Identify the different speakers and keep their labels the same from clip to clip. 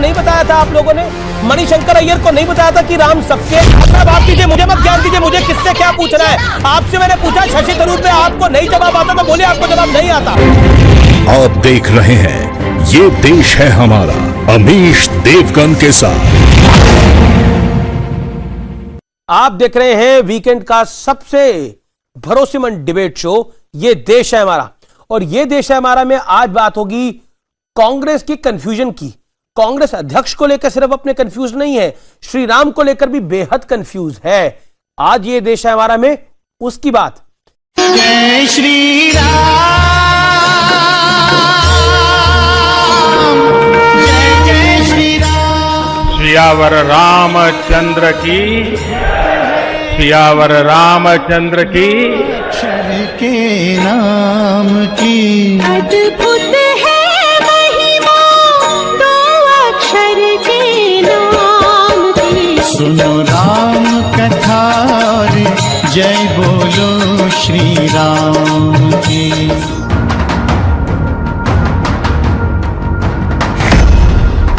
Speaker 1: नहीं बताया था आप लोगों ने? मणिशंकर अय्यर को नहीं बताया था कि राम सबके? अपना बात कीजिए, मुझे मत ज्ञान दीजिए, मुझे किससे क्या पूछना है? आपसे मैंने पूछा शशि थरूर पे, आपको नहीं जवाब आता तो बोले आपको जवाब नहीं आता।
Speaker 2: आप देख रहे हैं ये देश है हमारा, अमीश देवगन के साथ।
Speaker 1: आप देख रहे हैं वीकेंड का सबसे भरोसेमंद डिबेट शो ये देश है हमारा। और ये देश है हमारा में आज बात होगी कांग्रेस की कंफ्यूजन की। कांग्रेस अध्यक्ष को लेकर सिर्फ अपने कंफ्यूज नहीं है, श्री राम को लेकर भी बेहद कंफ्यूज है। आज ये देश है हमारा में उसकी बात।
Speaker 3: जय श्री राम, जय जय श्री राम।
Speaker 4: सियावर रामचंद्र की, सियावर रामचंद्र की,
Speaker 3: अक्षर के नाम की
Speaker 5: अद्भुत है महिमा, दो अक्षर के नाम की।
Speaker 3: सुनो राम कथा और जय बोलो श्री राम की।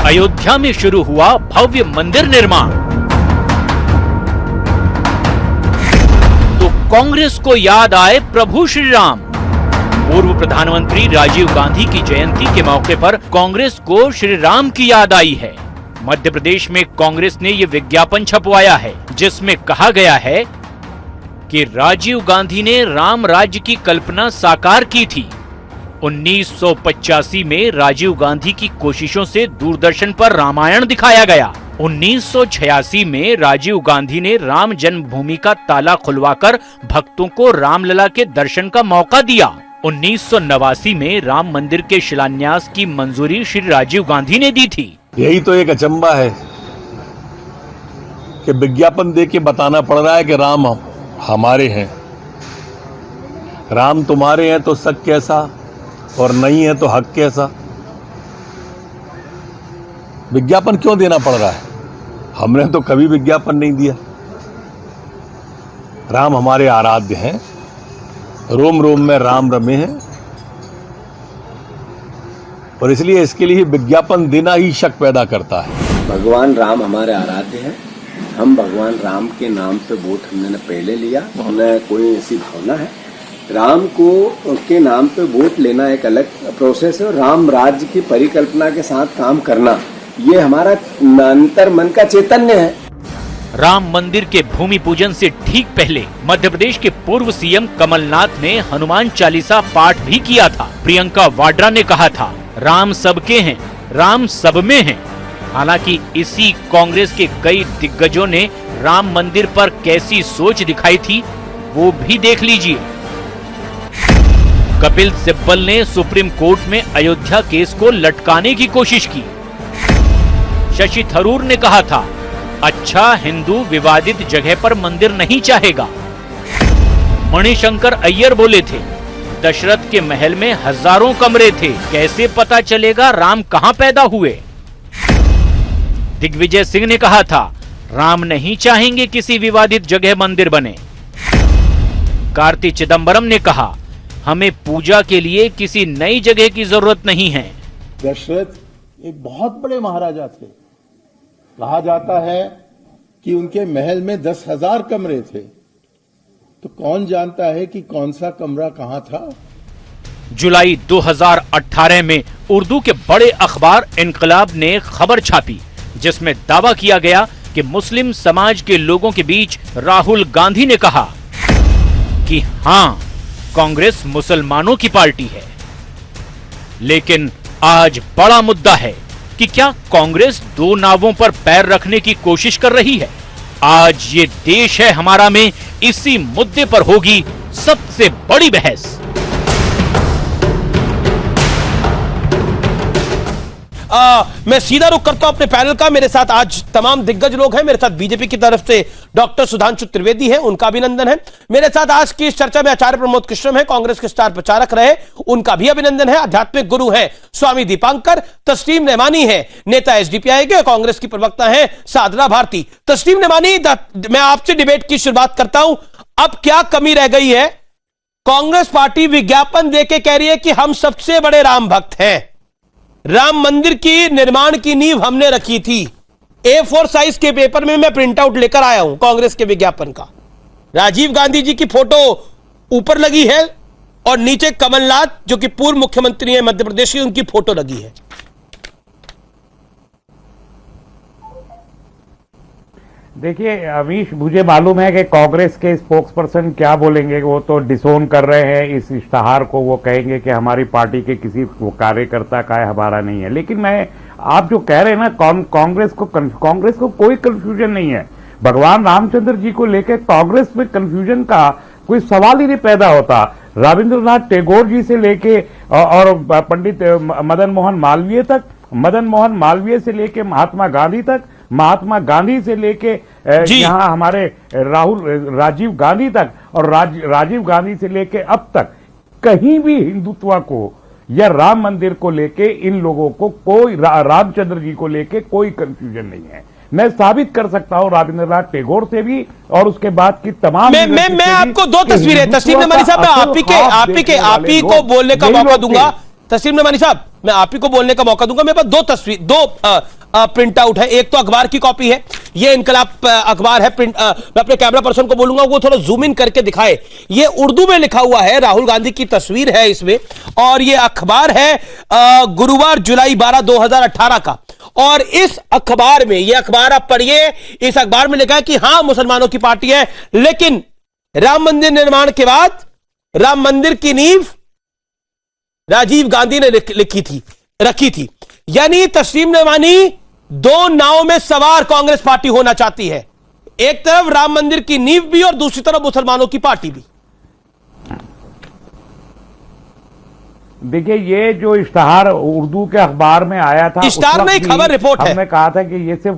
Speaker 6: अयोध्या में शुरू हुआ भव्य मंदिर निर्माण तो कांग्रेस को याद आए प्रभु श्री राम। पूर्व प्रधानमंत्री राजीव गांधी की जयंती के मौके पर कांग्रेस को श्री राम की याद आई है। मध्य प्रदेश में कांग्रेस ने ये विज्ञापन छपवाया है जिसमें कहा गया है कि राजीव गांधी ने राम राज्य की कल्पना साकार की थी। 1985 में राजीव गांधी की कोशिशों से दूरदर्शन पर रामायण दिखाया गया। 1986 में राजीव गांधी ने राम जन्मभूमि का ताला खुलवाकर भक्तों को रामलला के दर्शन का मौका दिया। 1989 में राम मंदिर के शिलान्यास की मंजूरी श्री राजीव गांधी ने दी थी।
Speaker 7: यही तो एक अचंबा है कि विज्ञापन दे के बताना पड़ रहा है कि राम हमारे हैं। राम तुम्हारे हैं तो शक कैसा, और नहीं है तो हक कैसा? विज्ञापन क्यों देना पड़ रहा है? हमने तो कभी विज्ञापन नहीं दिया। राम हमारे आराध्य हैं, रोम रोम में राम रमे हैं, और इसलिए इसके लिए विज्ञापन देना ही शक पैदा करता है।
Speaker 8: भगवान राम हमारे आराध्य हैं। हम भगवान राम के नाम पे वोट हमने पहले लिया, हमें कोई ऐसी भावना है। राम को के नाम पे वोट लेना एक अलग प्रोसेस है। राम राज्य की परिकल्पना के साथ काम करना ये हमारा अंतर मन का चैतन्य है।
Speaker 6: राम मंदिर के भूमि पूजन से ठीक पहले मध्य प्रदेश के पूर्व सीएम कमलनाथ ने हनुमान चालीसा पाठ भी किया था। प्रियंका वाड्रा ने कहा था राम सबके हैं, राम सब में हैं। हालांकि इसी कांग्रेस के कई दिग्गजों ने राम मंदिर पर कैसी सोच दिखाई थी वो भी देख लीजिए। कपिल सिब्बल ने सुप्रीम कोर्ट में अयोध्या केस को लटकाने की कोशिश की। शशि थरूर ने कहा था अच्छा हिंदू विवादित जगह पर मंदिर नहीं चाहेगा। मणिशंकर अय्यर बोले थे दशरथ के महल में हजारों कमरे थे, कैसे पता चलेगा राम कहां पैदा हुए। दिग्विजय सिंह ने कहा था राम नहीं चाहेंगे किसी विवादित जगह मंदिर बने। कार्ति चिदंबरम ने कहा हमें पूजा के लिए किसी नई जगह की जरूरत नहीं है।
Speaker 9: दशरथ एक बहुत बड़े महाराजा थे। कहा जाता है कि उनके महल में 10,000 कमरे थे, तो कौन जानता है कि कौन सा कमरा कहां था।
Speaker 6: जुलाई 2018 में उर्दू के बड़े अखबार इनकलाब ने खबर छापी जिसमें दावा किया गया कि मुस्लिम समाज के लोगों के बीच राहुल गांधी ने कहा कि हां कांग्रेस मुसलमानों की पार्टी है। लेकिन आज बड़ा मुद्दा है कि क्या कांग्रेस दो नावों पर पैर रखने की कोशिश कर रही है। आज ये देश है हमारा में इसी मुद्दे पर होगी सबसे बड़ी बहस।
Speaker 1: मैं सीधा रुख करता हूं अपने पैनल का। मेरे साथ आज तमाम दिग्गज लोग हैं। मेरे साथ बीजेपी की तरफ से डॉक्टर सुधांशु त्रिवेदी हैं, उनका अभिनंदन है। मेरे साथ आज की इस चर्चा में आचार्य प्रमोद कृष्णम है, कांग्रेस के स्टार प्रचारक रहे, उनका भी अभिनंदन है। आध्यात्मिक गुरु हैं स्वामी दीपांकर। तस्लीम नेमानी है, नेता एसडीपीआई के, कांग्रेस की प्रवक्ता है साधना भारती। तस्लीम नेमानी, मैं आपसे डिबेट की शुरुआत करता हूं। अब क्या कमी रह गई है? कांग्रेस पार्टी विज्ञापन देके कह रही है कि हम सबसे बड़े राम भक्त हैं। राम मंदिर की निर्माण की नींव हमने रखी थी। A4 साइज के पेपर में मैं प्रिंट आउट लेकर आया हूं कांग्रेस के विज्ञापन का। राजीव गांधी जी की फोटो ऊपर लगी है और नीचे कमलनाथ जो कि पूर्व मुख्यमंत्री हैं मध्य प्रदेश की, उनकी फोटो लगी है।
Speaker 10: देखिए अमीश, मुझे मालूम है कि कांग्रेस के स्पोक्स पर्सन क्या बोलेंगे, वो तो डिसोन कर रहे हैं इस इश्तहार को। वो कहेंगे कि हमारी पार्टी के किसी कार्यकर्ता का है, हमारा नहीं है। लेकिन मैं, आप जो कह रहे हैं ना, कांग्रेस को कोई कंफ्यूजन नहीं है। भगवान रामचंद्र जी को लेकर कांग्रेस में कंफ्यूजन का कोई सवाल ही नहीं पैदा होता। रविंद्रनाथ टैगोर जी से लेके और पंडित मदन मोहन मालवीय तक, मदन मोहन मालवीय से लेके महात्मा गांधी तक, महात्मा गांधी से लेके यहाँ हमारे राजीव गांधी तक, और राजीव गांधी से लेके अब तक कहीं भी हिंदुत्व को या राम मंदिर को लेके इन लोगों को कोई, रामचंद्र जी को लेके कोई कंफ्यूजन नहीं है। मैं साबित कर सकता हूं रविंद्रनाथ टैगोर से भी और उसके बाद की तमाम।
Speaker 1: मैं आपको दो तस्वीरें, तस्लीम नमानी साहब, मैं आप ही को बोलने का मौका दूंगा। तस्लीम नमानी साहब, मैं आप ही को बोलने का मौका दूंगा। मेरे पास दो तस्वीर, दो प्रिंट आउट है। एक तो अखबार की कॉपी है, ये इनकलाब अखबार है। प्रिंट मैं अपने कैमरा पर्सन को बोलूंगा वो थोड़ा जूम इन करके दिखाए। ये उर्दू में लिखा हुआ है, राहुल गांधी की तस्वीर है इसमें, और ये अखबार है गुरुवार जुलाई 12 2018 का। और इस अखबार में, ये अखबार आप पढ़िए, इस अखबार में लिखा है कि हां मुसलमानों की पार्टी है, लेकिन राम मंदिर निर्माण के बाद राम मंदिर की नींव राजीव गांधी ने रखी थी। यानी तस्लीम नमानी दो नाव में सवार कांग्रेस पार्टी होना चाहती है। एक तरफ राम मंदिर की नींव भी और दूसरी तरफ मुसलमानों की पार्टी भी।
Speaker 10: देखिए, ये जो इश्तहार उर्दू के अखबार में आया था,
Speaker 1: इश्तहार नहीं, खबर रिपोर्ट है।
Speaker 10: हमने कहा था कि ये सिर्फ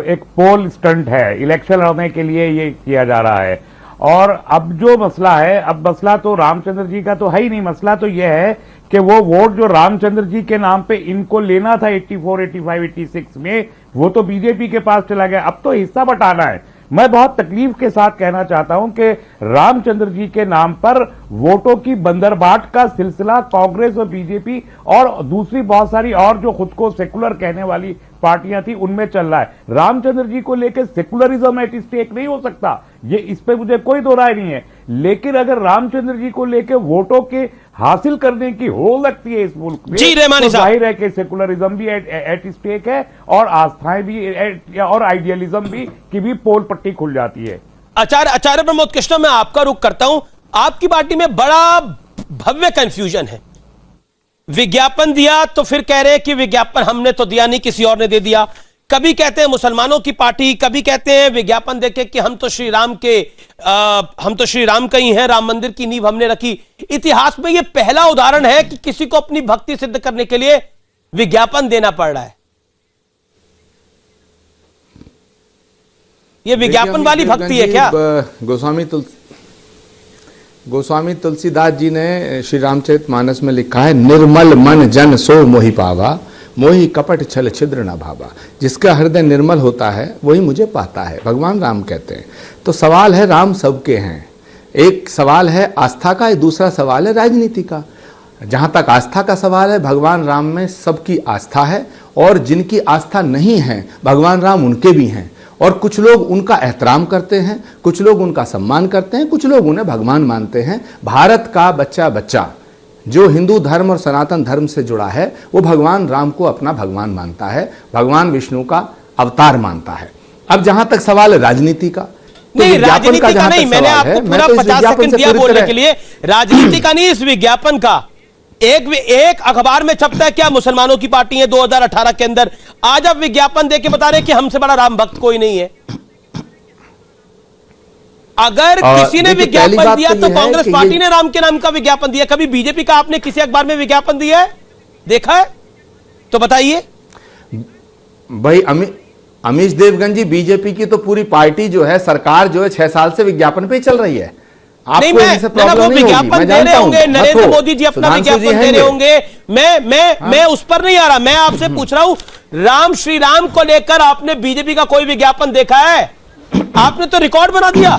Speaker 10: एक पोल स्टंट है, इलेक्शन लड़ने के लिए ये किया जा रहा है। और अब जो मसला है, अब मसला तो रामचंद्र जी का तो है ही नहीं। मसला तो यह है कि वो वोट जो रामचंद्र जी के नाम पे इनको लेना था 84, 85, 86 में, वो तो बीजेपी के पास चला गया। अब तो हिस्सा बटाना है। मैं बहुत तकलीफ के साथ कहना चाहता हूं कि रामचंद्र जी के नाम पर वोटों की बंदरबाट का सिलसिला कांग्रेस और बीजेपी और दूसरी बहुत सारी और जो खुद को सेकुलर कहने वाली पार्टियां थी उनमें चल रहा है। रामचंद्र जी को लेकर सेकुलरिज्म एट स्टेक नहीं हो सकता, ये इस पे मुझे कोई दो राय नहीं है। लेकिन अगर रामचंद्र जी को लेकर वोटों के हासिल करने की हो लगती है इस मुल्क में, तो जाहिर है कि सेकुलरिज्म भी एट स्टेक है और आस्थाएं भी और आइडियलिज्म भी की भी पोल पट्टी खुल जाती है।
Speaker 1: आचार्य प्रमोद कृष्ण, मैं आपका रुख करता हूं। आपकी पार्टी में बड़ा भव्य कंफ्यूजन है। विज्ञापन दिया तो फिर कह रहे हैं कि विज्ञापन हमने तो दिया नहीं, किसी और ने दे दिया। कभी कहते हैं मुसलमानों की पार्टी, कभी कहते हैं विज्ञापन देके कि हम तो श्री राम का ही हैं, राम मंदिर की नींव हमने रखी। इतिहास में यह पहला उदाहरण है कि किसी को अपनी भक्ति सिद्ध करने के लिए विज्ञापन देना पड़ रहा है। यह विज्ञापन वाली भक्ति है क्या?
Speaker 11: गोस्वामी तुलसीदास जी ने श्री रामचरितमानस में लिखा है, निर्मल मन जन सो मोहि पावा, मोहि कपट छल छिद्र न भावा। जिसका हृदय निर्मल होता है वही मुझे पाता है, भगवान राम कहते हैं। तो सवाल है, राम सबके हैं। एक सवाल है आस्था का, एक दूसरा सवाल है राजनीति का। जहाँ तक आस्था का सवाल है, भगवान राम में सबकी आस्था है, और जिनकी आस्था नहीं है भगवान राम उनके भी हैं। और कुछ लोग उनका एहतराम करते हैं, कुछ लोग उनका सम्मान करते हैं, कुछ लोग उन्हें भगवान मानते हैं। भारत का बच्चा बच्चा जो हिंदू धर्म और सनातन धर्म से जुड़ा है वो भगवान राम को अपना भगवान मानता है, भगवान विष्णु का अवतार मानता है। अब जहां तक सवाल है राजनीति का,
Speaker 1: नहीं, राजनीति का नहीं, मैंने आपको पूरा 50 सेकंड दिया बोलने के लिए। राजनीति का नहीं, इस विज्ञापन का। एक अखबार में छपता है क्या मुसलमानों की पार्टी है 2018 के अंदर। आज आप विज्ञापन देके बता रहे कि हमसे बड़ा राम भक्त कोई नहीं है। अगर किसी ने विज्ञापन दिया तो कांग्रेस पार्टी ने राम के नाम का विज्ञापन दिया। कभी बीजेपी का आपने किसी अखबार में विज्ञापन दिया है, देखा है तो बताइए
Speaker 11: भाई। अमीश देवगन जी, बीजेपी की तो पूरी पार्टी जो है, सरकार जो है 6 साल से विज्ञापन पे चल रही है।
Speaker 1: नहीं, वो विज्ञापन दे रहे होंगे, नरेंद्र मोदी जी अपना विज्ञापन दे रहे होंगे। मैं उस पर नहीं आ रहा, मैं आपसे पूछ रहा हूं श्री राम को लेकर आपने बीजेपी का कोई विज्ञापन देखा है? आपने तो रिकॉर्ड बना दिया।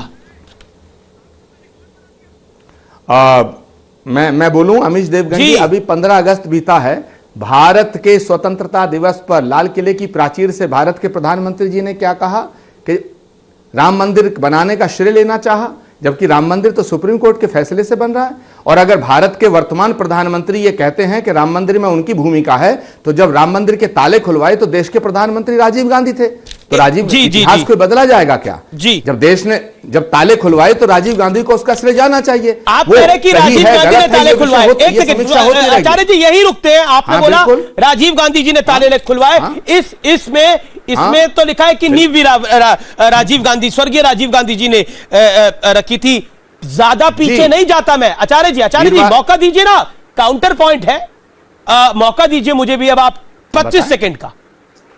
Speaker 11: मैं बोलूं अमीश देवगन जी, अभी 15 अगस्त बीता है, भारत के स्वतंत्रता दिवस पर लाल किले की प्राचीर से भारत के प्रधानमंत्री जी ने क्या कहा कि राम मंदिर बनाने का श्रेय लेना चाहा, जबकि राम मंदिर तो सुप्रीम कोर्ट के फैसले से बन रहा है। और अगर भारत के वर्तमान प्रधानमंत्री ये कहते हैं कि राम मंदिर में उनकी भूमिका है, तो जब राम मंदिर के ताले खुलवाए तो देश के प्रधानमंत्री राजीव गांधी थे, तो राजीव इतिहास को बदला जाएगा क्या?
Speaker 1: जी,
Speaker 11: जब देश ने जब ताले खुलवाए तो राजीव गांधी को उसका श्रेय जाना चाहिए।
Speaker 1: आप कह रहे कि राजीव गांधी ने ताले खुलवाए, एक सेकंड आचार्य जी यही रुकते हैं, आपने बोला राजीव गांधी जी ने ताले खुलवाए, इसमें तो लिखा है कि नींव भी राजीव गांधी, स्वर्गीय राजीव गांधी जी ने रखी थी। ज्यादा पीछे नहीं जाता मैं, आचार्य जी मौका दीजिए ना, काउंटर पॉइंट है, मौका दीजिए मुझे भी अब आप 25 सेकंड का,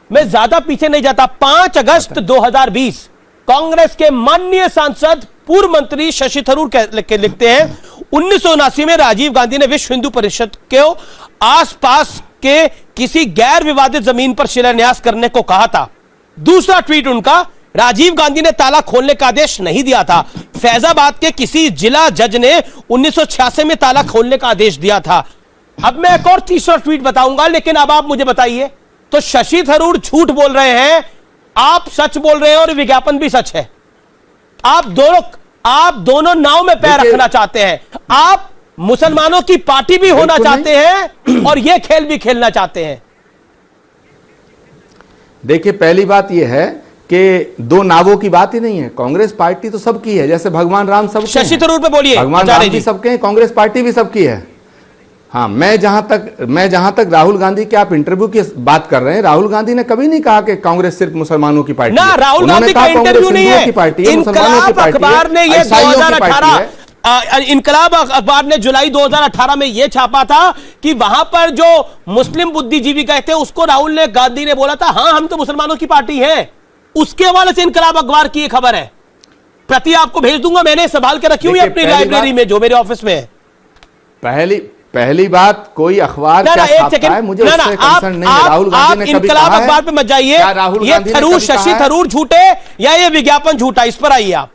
Speaker 1: मैं ज्यादा पीछे नहीं जाता। 5 अगस्त 2020 कांग्रेस के माननीय सांसद पूर्व मंत्री शशि थरूर लिखते हैं 1979 में राजीव गांधी ने विश्व हिंदू परिषद के आसपास के किसी गैर विवादित जमीन पर शिलान्यास करने को कहा था। दूसरा ट्वीट उनका, राजीव गांधी ने ताला खोलने का आदेश नहीं दिया था, फैजाबाद के किसी जिला जज ने 1986 में ताला खोलने का आदेश दिया था। अब मैं एक और तीसरा ट्वीट बताऊंगा, लेकिन अब आप मुझे बताइए, तो शशि थरूर झूठ बोल रहे हैं, आप सच बोल रहे हैं और विज्ञापन भी सच है। आप दोनों नाव में पैर रखना चाहते हैं, आप मुसलमानों की पार्टी भी होना चाहते हैं और यह खेल भी खेलना चाहते हैं।
Speaker 11: देखिए, पहली बात यह है कि दो नावों की बात ही नहीं है, कांग्रेस पार्टी तो सबकी है, जैसे भगवान राम सब
Speaker 1: शशि थरूर पे बोलिए,
Speaker 11: भगवान राम भी सबके हैं, कांग्रेस पार्टी भी सबकी है। हाँ, मैं जहां तक राहुल गांधी के आप इंटरव्यू की बात कर रहे हैं, राहुल गांधी ने कभी नहीं कहा कि कांग्रेस सिर्फ मुसलमानों की पार्टी
Speaker 1: है। राहुल गांधी का इंटरव्यू नहीं है, इनकलाब अखबार ने यह 2018 इनकलाब अखबार ने जुलाई 2018 में यह छापा था कि वहां पर जो मुस्लिम बुद्धिजीवी कहते हैं उसको राहुल गांधी ने बोला था, हां हम तो मुसलमानों की पार्टी है। उसके हवाले से इनकलाब अखबार की एक खबर है, प्रति आपको भेज दूंगा, मैंने संभाल के रखी हुई अपनी लाइब्रेरी में जो मेरे ऑफिस में है।
Speaker 11: पहली बात, कोई अखबार क्या छापता है मुझे उससे कंसर्न नहीं है। राहुल गांधी ने कभी कहा है?
Speaker 1: इनकलाब अखबार पे मत जाइए, ये थरूर शशि थरूर झूठे या ये विज्ञापन झूठा, इस पर आइए आप।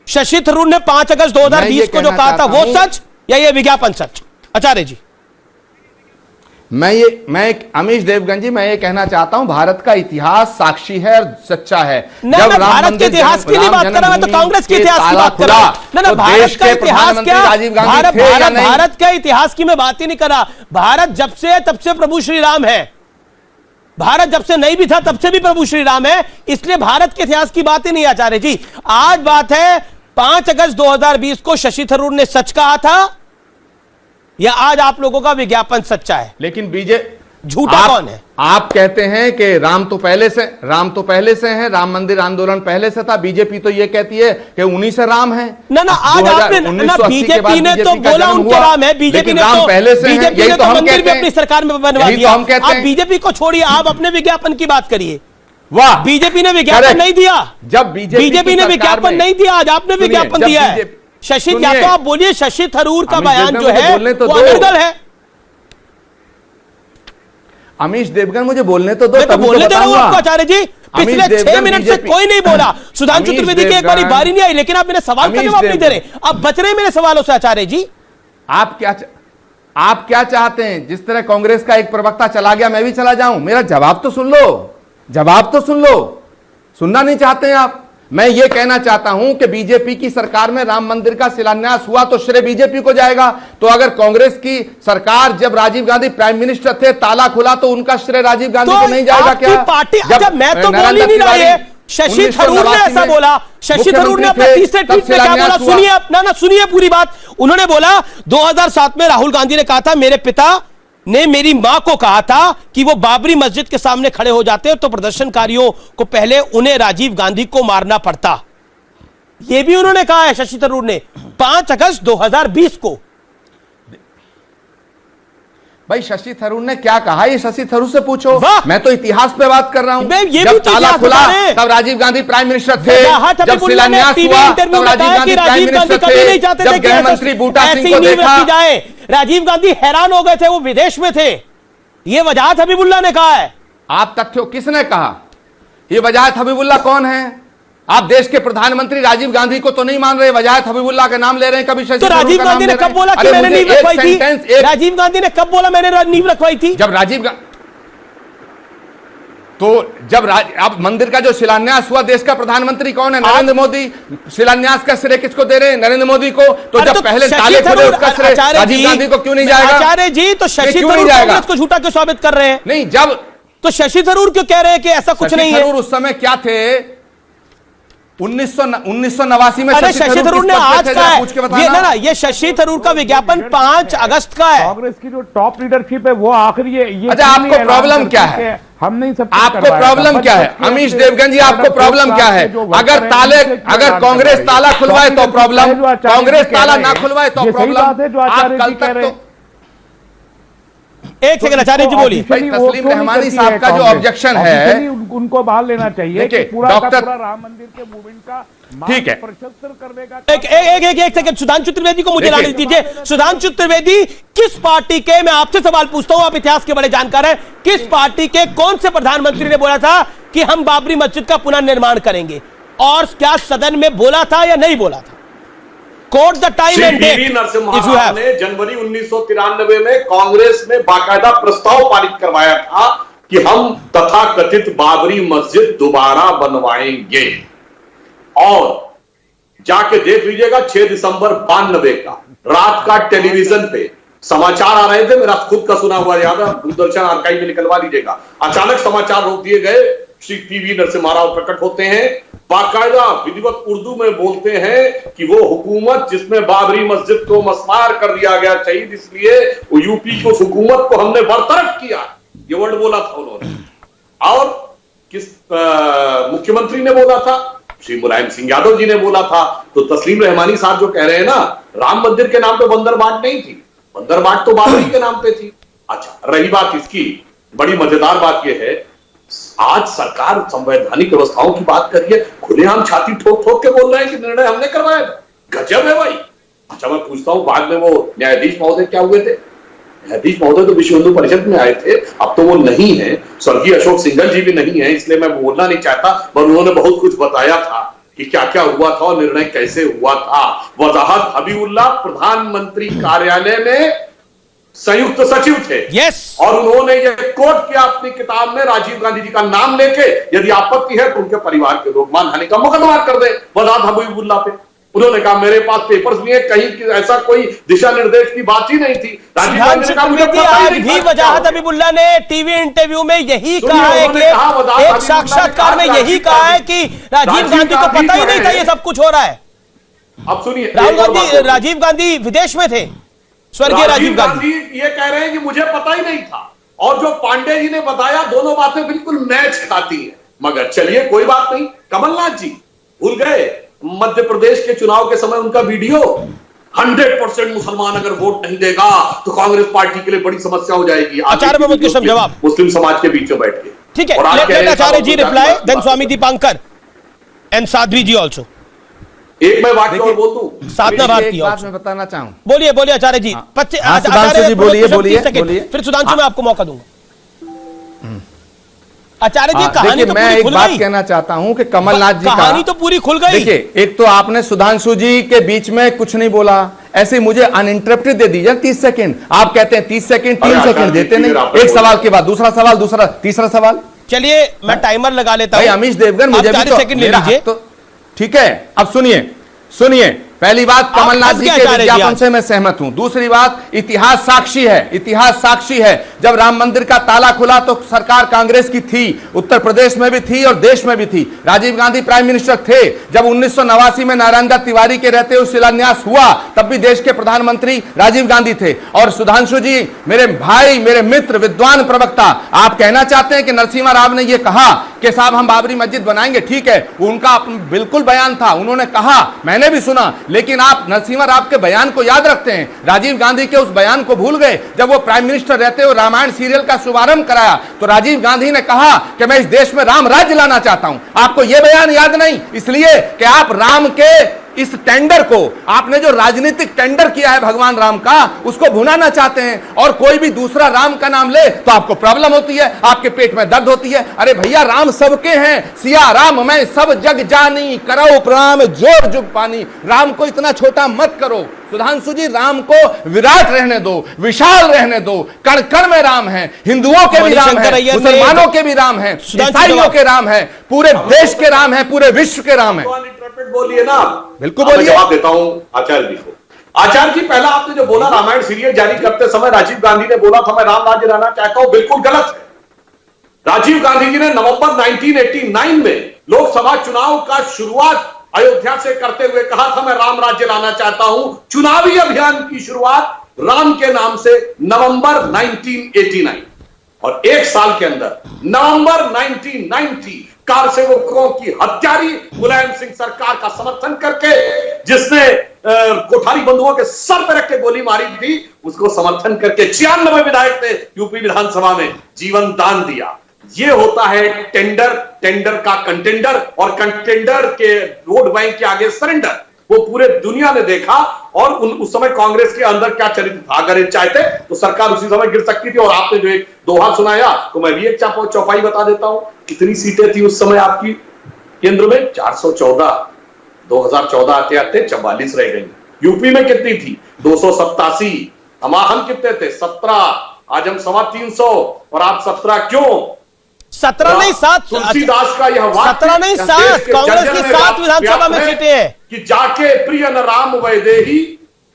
Speaker 1: शशि थरूर ने 5 अगस्त 2020 को जो कहा था वो सच या ये विज्ञापन सच? आचार्य जी,
Speaker 11: मैं अमीश देवगन जी, मैं ये कहना चाहता हूं, भारत का इतिहास साक्षी है और सच्चा है।
Speaker 1: जब भारत के इतिहास की नहीं बात कर रहा, तो कांग्रेस के इतिहास की बात कर रहा। ना भारत का इतिहास क्या, भारत का इतिहास की मैं बात ही नहीं कर रहा। भारत जब से तब से प्रभु श्री राम है, भारत जब से नहीं भी था तब से भी प्रभु श्री राम है, इसलिए भारत के इतिहास की बात ही नहीं। आचार्य जी, आज बात है 5 अगस्त 2020 को शशि थरूर ने सच कहा था या आज आप लोगों का विज्ञापन सच्चा है?
Speaker 11: लेकिन
Speaker 1: झूठा कौन है?
Speaker 11: आप कहते हैं कि राम तो पहले से है, राम मंदिर आंदोलन पहले से था। बीजेपी तो ये कहती है कि उन्हीं से राम है।
Speaker 1: ना आज आपने बीजेपी ने तो बोला उनके राम है, बीजेपी ने तो
Speaker 11: पहले से है, यही तो हम
Speaker 1: मंदिर
Speaker 11: कहते
Speaker 1: भी अपनी सरकार में बनवा दिया।
Speaker 11: आप
Speaker 1: बीजेपी को छोड़िए, आप अपने विज्ञापन की बात करिए।
Speaker 11: वाह,
Speaker 1: बीजेपी ने विज्ञापन नहीं दिया,
Speaker 11: जब बीजेपी
Speaker 1: ने विज्ञापन नहीं दिया, आज आपने विज्ञापन दिया है। शशि, या तो आप बोलिए शशि थरूर का बयान जो है वो अनर्गल है।
Speaker 11: अमीश देवगन, मुझे बोलने तो दो,
Speaker 1: मैं तो बोलने दे रहा हूं आपको आचार्य जी। पिछले 6 मिनट से कोई नहीं बोला, सुधांशु चतुर्वेदी की एक बारी बारी नहीं आई, लेकिन आप मेरे सवाल का जवाब नहीं दे रहे, आप बच रहे हैं मेरे सवालों से। आचार्य जी,
Speaker 11: आप क्या चाहते हैं? जिस तरह कांग्रेस का एक प्रवक्ता चला गया, मैं भी चला जाऊं? मेरा जवाब तो सुन लो, सुनना नहीं चाहते हैं आप? मैं ये कहना चाहता हूं कि बीजेपी की सरकार में राम मंदिर का शिलान्यास हुआ तो श्रेय बीजेपी को जाएगा, तो अगर कांग्रेस की सरकार जब राजीव गांधी प्राइम मिनिस्टर थे ताला खुला तो उनका श्रेय राजीव गांधी को नहीं जाएगा क्या?
Speaker 1: पार्टी, जब मैं तो बोल ही नहीं रहा है, शशि थरूर ने ऐसा बोला। शशि थरूर ने अपने तीसरे ट्वीट में क्या बोला सुनिए, सुनिए पूरी बात। उन्होंने बोला 2007 में राहुल गांधी ने कहा था, मेरे पिता ने मेरी मां को कहा था कि वो बाबरी मस्जिद के सामने खड़े हो जाते तो प्रदर्शनकारियों को पहले उन्हें राजीव गांधी को मारना पड़ता। यह भी उन्होंने कहा है शशि थरूर ने 5 अगस्त 2020 को।
Speaker 11: भाई, शशि थरूर ने क्या कहा, ये शशि थरूर से पूछो, मैं तो इतिहास पे बात कर रहा हूं। जब ताला खुला तब राजीव गांधी प्राइम मिनिस्टर थे, जब शिलान्यास हुआ तब राजीव गांधी प्राइम मिनिस्टर थे, जब गृह मंत्री बूटा सिंह को देखा,
Speaker 1: राजीव गांधी हैरान हो गए थे, वो विदेश में थे। ये वजाहत हबीबुल्लाह ने कहा है।
Speaker 11: आप तथ्यों, किसने कहा? ये वजाहत हबीबुल्लाह कौन है? आप देश के प्रधानमंत्री राजीव गांधी को तो नहीं मान रहे, वजाहत हबीबुल्लाह का नाम ले रहे हैं, कभी शशि
Speaker 1: तो राजीव गांधी ने कब बोला कि मैंने नींव रखवाई थी? राजीव गांधी ने कब बोला मैंने नींव रखवाई थी?
Speaker 11: अब मंदिर का जो शिलान्यास हुआ, देश का प्रधानमंत्री कौन है? नरेंद्र मोदी। शिलान्यास का श्रेय किसको दे रहे हैं? नरेंद्र मोदी को। तो जब पहले ताले खुले उसका श्रेय राजीव गांधी को क्यों नहीं जाएगा?
Speaker 1: आचार्य जी, तो शशि थरूर कांग्रेस को झूठा क्यों साबित कर रहे हैं?
Speaker 11: नहीं, जब
Speaker 1: तो शशि थरूर क्यों कह रहे हैं कि ऐसा कुछ नहीं है?
Speaker 11: शशि थरूर उस समय क्या थे? 1989 में
Speaker 1: अरे शशि थरूर ने आज का है ये ना, ये शशि थरूर का विज्ञापन 5 अगस्त का है।
Speaker 10: कांग्रेस की जो टॉप लीडरशिप है वो आखिर ये
Speaker 11: अच्छा, आपको प्रॉब्लम क्या है?
Speaker 10: हम नहीं सब
Speaker 11: आपको प्रॉब्लम क्या है? अमीश देवगन जी, आपको प्रॉब्लम क्या है? अगर कांग्रेस ताला खुलवाए तो प्रॉब्लम, कांग्रेस ताला ना खुलवाए तो प्रॉब्लम। आप कल तक तो
Speaker 1: एक सेकंड आचार्य जी बोलिए।
Speaker 11: तस्लीम रहमानी साहब का जो ऑब्जेक्शन है,
Speaker 10: उनको बाहर लेना चाहिए कि पूरा का पूरा राम मंदिर के मूवमेंट का
Speaker 11: ठीक है
Speaker 10: प्रशस्त्र करने का।
Speaker 1: एक सेकंड, सुधांशु त्रिवेदी को मुझे लाने दीजिए। सुधांशु त्रिवेदी किस पार्टी के, मैं आपसे सवाल पूछता हूं, आप इतिहास के बड़े जानकार हैं, किस पार्टी के कौन से प्रधानमंत्री ने बोला था कि हम बाबरी मस्जिद का पुनर्निर्माण करेंगे, और क्या सदन में बोला था या नहीं बोला था? Quote the time and date if you have.
Speaker 12: ने जनवरी 1993 में कांग्रेस में बाकायदा प्रस्ताव पारित करवाया था कि हम तथाकथित बाबरी मस्जिद दोबारा बनवाएंगे, और जाके देख लीजिएगा 6 दिसंबर 92 का रात का टेलीविजन पे समाचार आ रहे थे, मेरा खुद का सुना हुआ याद है, दूरदर्शन आर्काइव में निकलवा लीजिएगा। अचानक समाचार रोक दिए गए, श्री पीवी नरसिम्हा राव प्रकट होते हैं, बाकायदा विधिवत उर्दू में बोलते हैं कि वो हुकूमत जिसमें बाबरी मस्जिद को मस्मार कर दिया गया शहीद, इसलिए वो यूपी की उस हुकूमत को हमने बरतरफ किया, ये वर्ड बोला था उन्होंने। और किस मुख्यमंत्री ने बोला था? श्री मुलायम सिंह यादव जी ने बोला था। तो तस्लीम रहमानी साहब जो कह रहे हैं ना, राम मंदिर के नाम पे बंदरबाट नहीं थी, बंदरबाट तो बाबरी के नाम पे थी। अच्छा, रही बात इसकी, बड़ी मजेदार बात यह है, आज सरकार संवैधानिक व्यवस्थाओं की बात करिए, खुलेआम छाती ठोक ठोक के बोल रहे हैं कि निर्णय हमने करवाया। गजब है भाई। अच्छा, मैं पूछता हूं, बाद में वो न्यायाधीश महोदय क्या हुए थे? न्यायाधीश महोदय तो विश्व हिंदू परिषद में आए थे, अब तो वो नहीं है, स्वर्गीय अशोक सिंघल जी भी नहीं है, इसलिए मैं बोलना नहीं चाहता, पर उन्होंने बहुत कुछ बताया था कि क्या क्या हुआ था और निर्णय कैसे हुआ था। वजाहत हबीबुल्लाह प्रधानमंत्री कार्यालय में संयुक्त सचिव थे।
Speaker 1: यस। और
Speaker 12: उन्होंने ये कोट किया अपनी किताब में, राजीव गांधी जी का नाम लेके, यदि आपत्ति है तो उनके परिवार के लोग मानहानि का मुकदमा कर दे वजाहत हबीबुल्लाह पे। उन्होंने कहा मेरे पास पेपर्स भी है, कहीं ऐसा कोई दिशा निर्देश की बात ही नहीं थी। राजीव गांधी ने कहा मुझे पता ही नहीं था।
Speaker 1: वजाहत हबीबुल्लाह ने टीवी इंटरव्यू में यही कहा है कि एक साक्षात्कार में यही कहा है कि राजीव गांधी को पता ही नहीं था ये सब कुछ हो रहा है।
Speaker 12: अब सुनिए,
Speaker 1: राजीव गांधी विदेश में थे, स्वर्गीय राजीव गांधी
Speaker 12: ये कह रहे हैं कि मुझे पता ही नहीं था, और जो पांडे जी ने बताया, दोनों बातें बिल्कुल मैच खाती हैं। मगर चलिए कोई बात नहीं, कमलनाथ जी भूल गए मध्य प्रदेश के चुनाव के समय उनका वीडियो, 100% मुसलमान अगर वोट नहीं देगा तो कांग्रेस पार्टी के लिए बड़ी समस्या हो जाएगी।
Speaker 1: आचार्य प्रमोद कृष्ण जवाब
Speaker 12: मुस्लिम समाज के बीच में बैठ के।
Speaker 1: ठीक है, Acharya ji reply, then Swami Dipankar and Sadhvi ji also.
Speaker 12: एक मैं वाक्य और बोल दूं,
Speaker 1: साधना बात की
Speaker 11: बात मैं बताना चाहूं।
Speaker 1: बोलिए बोलिए आचार्य जी।
Speaker 11: सुधांशु जी बोलिए,
Speaker 1: फिर सुधांशु मैं आपको मौका दूंगा। आचार्य जी कहानी तो
Speaker 11: मैं
Speaker 1: पूरी
Speaker 11: एक
Speaker 1: खुल
Speaker 11: बात
Speaker 1: गई।
Speaker 11: कहना चाहता हूं कि कमलनाथ जी
Speaker 1: कहानी तो पूरी खुल गई।
Speaker 11: देखिए, एक तो आपने सुधांशु जी के बीच में कुछ नहीं बोला, ऐसे मुझे अनइंटरप्टेड दे दीजिए 30 सेकंड। आप कहते हैं 30 सेकंड, 3 सेकंड देते नहीं, एक सवाल के बाद दूसरा सवाल, दूसरा तीसरा सवाल।
Speaker 1: चलिए मैं टाइमर लगा लेता हूं।
Speaker 11: अमीश देवगन मुझे भी तो
Speaker 1: सेकंड ले लीजिए।
Speaker 11: ठीक है, अब सुनिए, पहली बात, कमलनाथ जी के विज्ञापन से मैं सहमत हूं। दूसरी बात, इतिहास साक्षी है, जब राम मंदिर का ताला खुला तो सरकार कांग्रेस की थी, उत्तर प्रदेश में भी थी और देश में भी थी। राजीव गांधी प्राइम मिनिस्टर थे। जब 1989 में नारायण दत्त तिवारी के रहते हुए शिलान्यास हुआ, तब भी देश के प्रधानमंत्री राजीव गांधी थे। और सुधांशु जी, मेरे भाई, मेरे मित्र, विद्वान प्रवक्ता, आप कहना चाहते हैं कि नरसिम्हा राव ने यह कहा कि साहब हम बाबरी मस्जिद बनाएंगे, ठीक है, उनका बिल्कुल बयान था, उन्होंने कहा, मैंने भी सुना, लेकिन आप नरसिम्हा राव के बयान को याद रखते हैं, राजीव गांधी के उस बयान को भूल गए। जब वो प्राइम मिनिस्टर रहते हुए रामायण सीरियल का शुभारंभ कराया तो राजीव गांधी ने कहा कि मैं इस देश में राम राज्य लाना चाहता हूं। आपको यह बयान याद नहीं, इसलिए कि आप राम के इस टेंडर को, आपने जो राजनीतिक टेंडर किया है भगवान राम का, उसको भुनाना चाहते हैं। और कोई भी दूसरा राम का नाम ले तो आपको प्रॉब्लम होती है, आपके पेट में दर्द होती है। अरे भैया, राम सबके हैं, सिया राम मैं सब जग जानी, करो प्रणाम जोर जुग पानी। राम को इतना छोटा मत करो सुधांशु जी, राम को विराट रहने दो, विशाल रहने दो। कण कण में राम है, हिंदुओं के भी राम है, मुसलमानों के भी राम है, ईसाइयों के राम है, पूरे देश के राम है, पूरे विश्व के राम है।
Speaker 12: बोलिए ना,
Speaker 11: बिल्कुल बोलिए।
Speaker 12: जवाब देता हूं आचार्य जी को। आचार्य जी, पहला आपने जो बोला रामायण सीरियल जारी करते समय राजीव गांधी ने बोला था मैं राम राज्य लाना चाहता हूं, बिल्कुल गलत है। राजीव गांधी जी ने नवंबर 1989 में लोकसभा चुनाव का शुरुआत अयोध्या से करते हुए कहा था मैं राम राज्य लाना चाहता हूं। चुनावी अभियान की शुरुआत राम के नाम से नवंबर 1989, और एक साल के अंदर नवंबर 1990 कार सेवकों की हत्यारी मुलायम सिंह सरकार का समर्थन करके, जिसने कोठारी बंधुओं के सर पर रख के गोली मारी थी, उसको समर्थन करके 96 विधायक थे यूपी विधानसभा में जीवन दान दिया। ये होता है टेंडर, टेंडर का कंटेंडर, और कंटेंडर के वोट बैंक के आगे सरेंडर। वो पूरे दुनिया ने देखा, और उस समय कांग्रेस के अंदर क्या चरित्र था। अगर ये चाहते तो सरकार उसी समय गिर सकती थी। और आपने जो एक दोहा सुनाया, तो मैं भी एक चौपाई बता देता हूं। कितनी सीटें थी उस समय आपकी केंद्र में? 414। 2014 आते आते 44 रह गई। यूपी में कितनी थी? 287। हम कितने थे? 17। आज हम 325, और आप 17 क्यों?
Speaker 1: 17 नहीं 7।
Speaker 12: तुलसीदास का यह
Speaker 1: 17 नहीं 7, कांग्रेस की 7 विधानसभा में सीटें हैं।
Speaker 12: कि जाके प्रिय न राम वैदेही,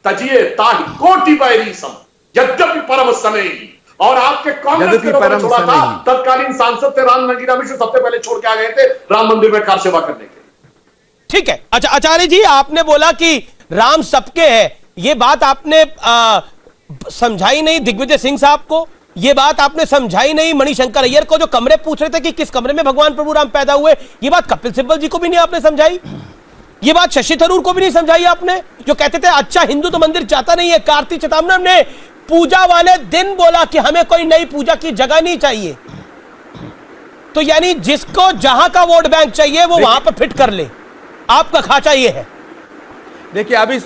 Speaker 12: तजिए ताहि कोटि बैरी सम, यद्यपि परम स्नेही। और आपके कांग्रेस के लोगों ने छोड़ा था, तत्कालीन सांसद थे राम नगीना मिश्र, सबसे पहले छोड़ के आ गए थे राम मंदिर में कार सेवा करने के।
Speaker 1: ठीक है। अच्छा आचार्य जी, आपने बोला कि राम सबके है, ये बात आपने समझाई नहीं दिग्विजय सिंह साहब को, ये बात आपने समझाई नहीं मणिशंकर अय्यर को, जो कमरे पूछ रहे थे कि किस कमरे में भगवान प्रभु राम पैदा हुए। ये बात कपिल सिब्बल जी को भी नहीं आपने समझाई, ये बात शशि थरूर को भी नहीं समझाई आपने, जो कहते थे अच्छा हिंदू तो मंदिर चाहता नहीं है। कार्तिक चिदम्बरम ने पूजा वाले दिन बोला कि हमें कोई नई पूजा की जगह नहीं चाहिए। तो यानी जिसको जहां का वोट बैंक चाहिए वो वहां पर फिट कर ले, आपका खाचा ये है।
Speaker 11: देखिए, अभी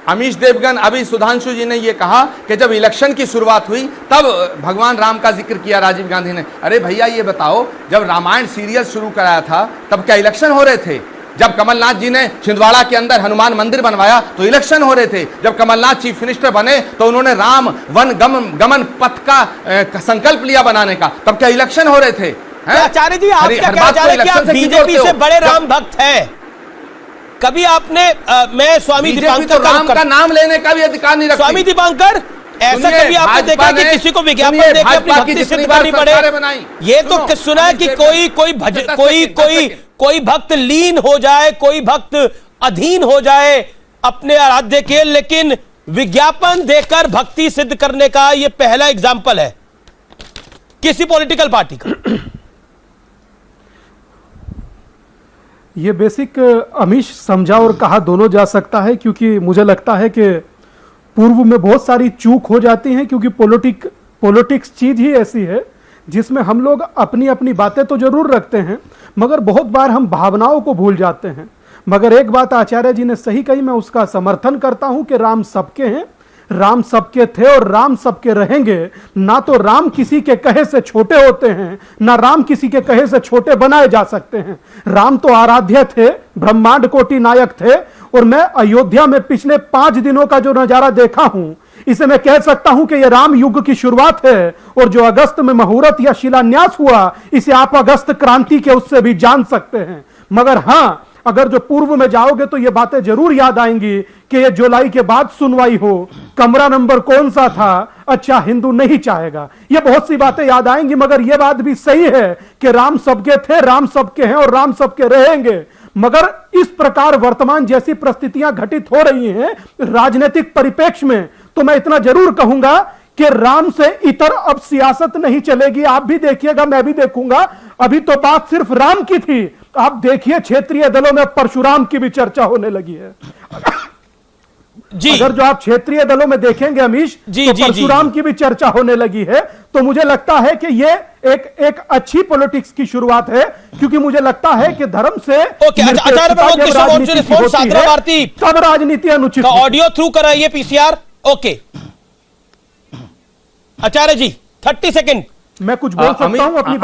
Speaker 11: अमीश देवगन, अभी सुधांशु जी ने यह कहा कि जब इलेक्शन की शुरुआत हुई तब भगवान राम का जिक्र किया राजीव गांधी ने। अरे भैया, ये बताओ, जब रामायण सीरियल शुरू कराया था तब क्या इलेक्शन हो रहे थे? जब कमलनाथ जी ने छिंदवाड़ा के अंदर हनुमान मंदिर बनवाया तो इलेक्शन हो रहे थे। जब कमलनाथ चीफ मिनिस्टर बने तो उन्होंने राम वन गमन पथ का संकल्प लिया बनाने का, तब क्या इलेक्शन हो रहे थे?
Speaker 1: आचार्य जी, आप क्या कहना चाह रहे हैं कि आप बीजेपी से बड़े राम भक्त हैं? कभी आपने मैं स्वामी दीपांकर
Speaker 11: राम का नाम लेने का भी अधिकार नहीं रखती।
Speaker 1: स्वामी दीपांकर, ऐसा कभी आपने देखा कि किसी को विज्ञापन देकर अपनी भक्ति सिद्ध करनी पड़े? ये तो सुना है कि कोई भक्त लीन हो जाए, कोई भक्त अधीन हो जाए अपने आराध्य के, लेकिन विज्ञापन देकर भक्ति सिद्ध करने का यह पहला एग्जाम्पल है किसी पॉलिटिकल पार्टी का।
Speaker 13: ये बेसिक अमीश समझा और कहा दोनों जा सकता है, क्योंकि मुझे लगता है कि पूर्व में बहुत सारी चूक हो जाती हैं, क्योंकि पॉलिटिक्स चीज ही ऐसी है जिसमें हम लोग अपनी अपनी बातें तो जरूर रखते हैं, मगर बहुत बार हम भावनाओं को भूल जाते हैं। मगर एक बात आचार्य जी ने सही कही, मैं उसका समर्थन करता हूं कि राम सबके हैं, राम सबके थे और राम सबके रहेंगे। ना तो राम किसी के कहे से छोटे होते हैं, ना राम किसी के कहे से छोटे बनाए जा सकते हैं। राम तो आराध्य थे, ब्रह्मांड कोटि नायक थे, और मैं अयोध्या में पिछले 5 दिनों का जो नजारा देखा हूं, इसे मैं कह सकता हूं कि यह राम युग की शुरुआत है। और जो अगस्त में मुहूर्त या शिलान्यास हुआ, इसे आप अगस्त क्रांति के उससे भी जान सकते हैं। मगर हां, अगर जो पूर्व में जाओगे तो ये बातें जरूर याद आएंगी कि ये जुलाई के बाद सुनवाई हो, कमरा नंबर कौन सा था, अच्छा हिंदू नहीं चाहेगा, ये बहुत सी बातें याद आएंगी। मगर ये बात भी सही है कि राम सबके थे, राम सबके हैं और राम सबके रहेंगे। मगर इस प्रकार वर्तमान जैसी परिस्थितियां घटित हो रही हैं राजनीतिक परिप्रेक्ष्य में, तो मैं इतना जरूर कहूंगा कि राम से इतर अब सियासत नहीं चलेगी। आप भी देखिएगा, मैं भी देखूंगा। अभी तो बात सिर्फ राम की थी, आप देखिए क्षेत्रीय दलों में परशुराम की भी चर्चा होने लगी है।
Speaker 1: जी।
Speaker 13: अगर जो आप क्षेत्रीय दलों में देखेंगे अमीश, तो परशुराम की भी चर्चा होने लगी है। तो मुझे लगता है कि ये एक अच्छी पॉलिटिक्स की शुरुआत है, क्योंकि मुझे लगता है कि धर्म से सब राजनीति अनुचित।
Speaker 1: ऑडियो थ्रू कराइए पीसीआर। ओके आचार्य जी 30 सेकंड
Speaker 11: मैं कुछ बोल सकता हूं अपनी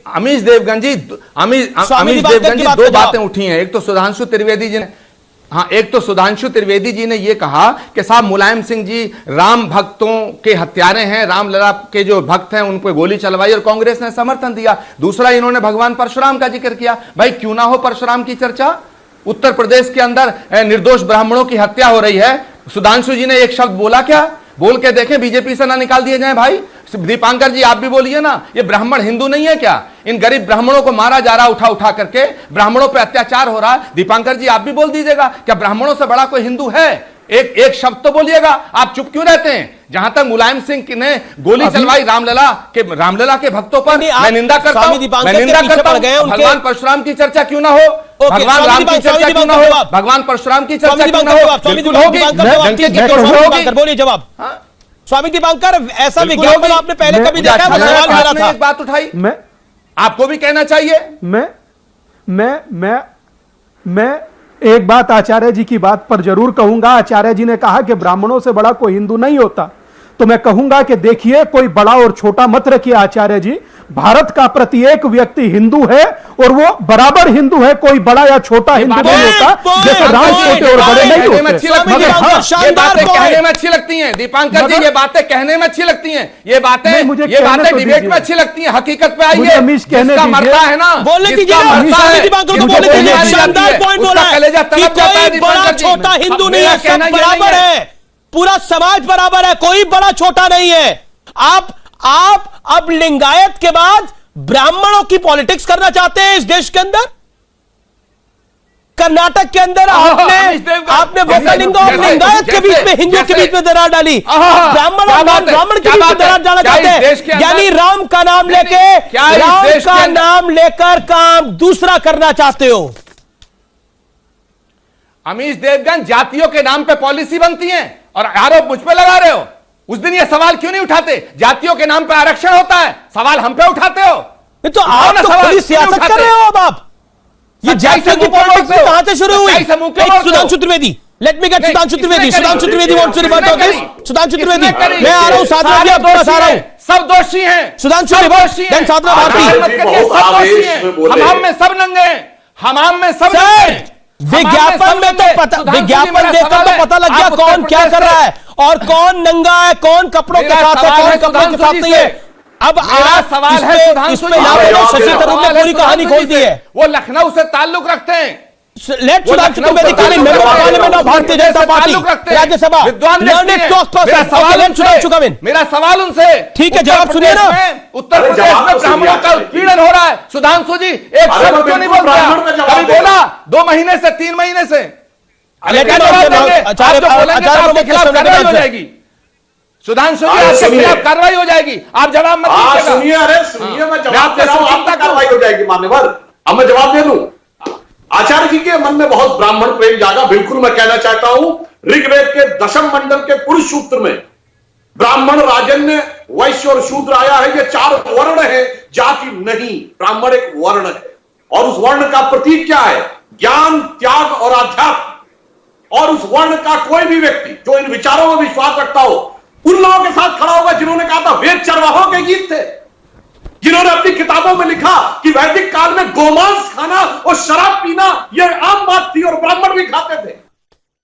Speaker 11: अमीश देवगन जी दो बातें उठी हैं। एक तो सुधांशु त्रिवेदी जी ने एक तो सुधांशु त्रिवेदी जी ने यह कहा कि साहब मुलायम सिंह जी राम भक्तों के हत्यारे हैं, रामलला के जो भक्त हैं उन पर गोली चलवाई और कांग्रेस ने समर्थन दिया। दूसरा इन्होंने भगवान परशुराम का जिक्र किया। भाई क्यों ना हो परशुराम की चर्चा। उत्तर प्रदेश के अंदर निर्दोष ब्राह्मणों की हत्या हो रही है। सुधांशु जी ने एक शब्द बोला क्या? बोल के देखें, बीजेपी से ना निकाल दिए जाए। भाई दीपांकर जी आप भी बोलिए ना, ये ब्राह्मण हिंदू नहीं है क्या? इन गरीब ब्राह्मणों को मारा जा रहा उठा उठा करके, ब्राह्मणों पे अत्याचार हो रहा है। दीपांकर जी आप भी बोल दीजिएगा, क्या ब्राह्मणों से बड़ा कोई हिंदू है? एक शब्द तो बोलिएगा। आप चुप क्यों रहते हैं? जहां तक मुलायम सिंह ने गोली चलवाई रामलला के भक्तों पर, मैं निंदा करता हूं, भगवान परशुराम की चर्चा क्यों ना हो? भगवान राम की चर्चा क्यों ना हो? भगवान परशुराम की चर्चा क्यों ना हो? बिल्कुल होगी।
Speaker 1: बोलिए जवाब। स्वामी दीपांकर, ऐसा विज्ञापन आपने पहले कभी देखा? वो सवाल मेरा था।
Speaker 11: एक बात उठाई, मैं आपको भी कहना चाहिए।
Speaker 13: मैं एक बात आचार्य जी की बात पर जरूर कहूंगा। आचार्य जी ने कहा कि ब्राह्मणों से बड़ा कोई हिंदू नहीं होता, तो मैं कहूंगा कि देखिए, कोई बड़ा और छोटा मत रखिए आचार्य जी। भारत का प्रत्येक व्यक्ति हिंदू है और वो बराबर हिंदू है, कोई बड़ा या छोटा हिंदू नहीं होता। जैसे राम छोटे और बड़े नहीं होते।
Speaker 11: ये बातें कहने में अच्छी लगती हैं दीपांकर जी, ये बातें कहने में अच्छी लगती हैं, ये बातें डिबेट में अच्छी लगती हैं। हकीकत पे आइए, जिसका मरता है ना,
Speaker 1: बोलने दीजिए। शानदार पॉइंट बोला है कि कोई बड़ा छोटा हिंदू नहीं है, सब बराबर है, पूरा समाज बराबर है, कोई बड़ा छोटा नहीं है। आप अब लिंगायत के बाद ब्राह्मणों की पॉलिटिक्स करना चाहते हैं इस देश के अंदर? कर्नाटक के अंदर आपने वोकलिंग और लिंगायत के बीच में, हिंदू के बीच में दरार डाली। ब्राह्मण और ब्राह्मण के बीच में दरार डालना चाहते हैं, यानी राम का नाम लेकर काम दूसरा करना चाहते हो।
Speaker 11: अमीश देवगन, जातियों के नाम पे पॉलिसी बनती है और आरोप मुझ पे लगा रहे हो। उस दिन ये सवाल क्यों नहीं उठाते? जातियों के नाम पे आरक्षण होता है, सवाल हम पे उठाते हो।
Speaker 1: तो आप तो खुली सियासत कर रहे हो। अब आप ये जातियों की पॉलिटिक्स कहां से शुरू हुई? Sudhanshu Trivedi, let me get Sudhanshu Trivedi wants to revert on this. Sudhanshu Trivedi, मैं आ रहा हूं, साधना जी आपके पास आ रहा हूं।
Speaker 11: सब दोषी हैं।
Speaker 1: सुधांशु त्रिवेदी, देन साधना भारती।
Speaker 11: सब दोषी हैं, हमाम में सब नंगे हैं, हमाम में सब नंगे।
Speaker 1: विज्ञापन में तो पता, विज्ञापन देखकर तो पता लग गया कौन क्या कर रहा है और कौन नंगा है, कौन कपड़ों के साथ है, कौन कपड़ों के साथ नहीं है। अब आप
Speaker 11: सवाल है
Speaker 1: शशि थरूर ने पूरी कहानी खोल दी है।
Speaker 11: वो लखनऊ से ताल्लुक रखते हैं।
Speaker 1: Let Sudhanshu Trivedi coming member of parliament of Bharatiya Janata party Rajya Sabha,
Speaker 11: मेरा सवाल उनसे,
Speaker 1: ठीक है जवाब सुनिए ना।
Speaker 11: उत्तर प्रदेश में ब्राह्मणों का उत्पीड़न हो रहा है। सुधांशु जी एक शब्द क्यों नहीं बोल रहा? कभी बोला 2 महीने से 3 महीने से? कार्रवाई हो जाएगी। सुधांशु जी आपके खिलाफ कार्रवाई हो जाएगी, आप जवाब मत दीजिएगा।
Speaker 12: सुनिए, अरे सुनिए, मैं जवाब दे रहा हूं, आपका कार्रवाई हो जाएगी मान्यवर। अब मैं जवाब दे दूं। आचार्य जी के मन में बहुत ब्राह्मण प्रेम जागा, बिल्कुल मैं कहना चाहता हूं। ऋग्वेद के दशम मंडल के पुरुष सूत्र में ब्राह्मण, राजन्य, वैश्य और शूद्र आया है। ये 4 वर्ण है, जाति नहीं। ब्राह्मण एक वर्ण है और उस वर्ण का प्रतीक क्या है? ज्ञान, त्याग और आध्यात्म। और उस वर्ण का कोई भी व्यक्ति जो इन विचारों में विश्वास रखता हो, उन लोगों के साथ खड़ा होगा जिन्होंने कहा था वेद चरवाहों के गीत थे, जिन्होंने अपनी किताबों में लिखा कि वैदिक काल में गोमांस खाना और शराब पीना यह आम बात थी और ब्राह्मण भी खाते थे।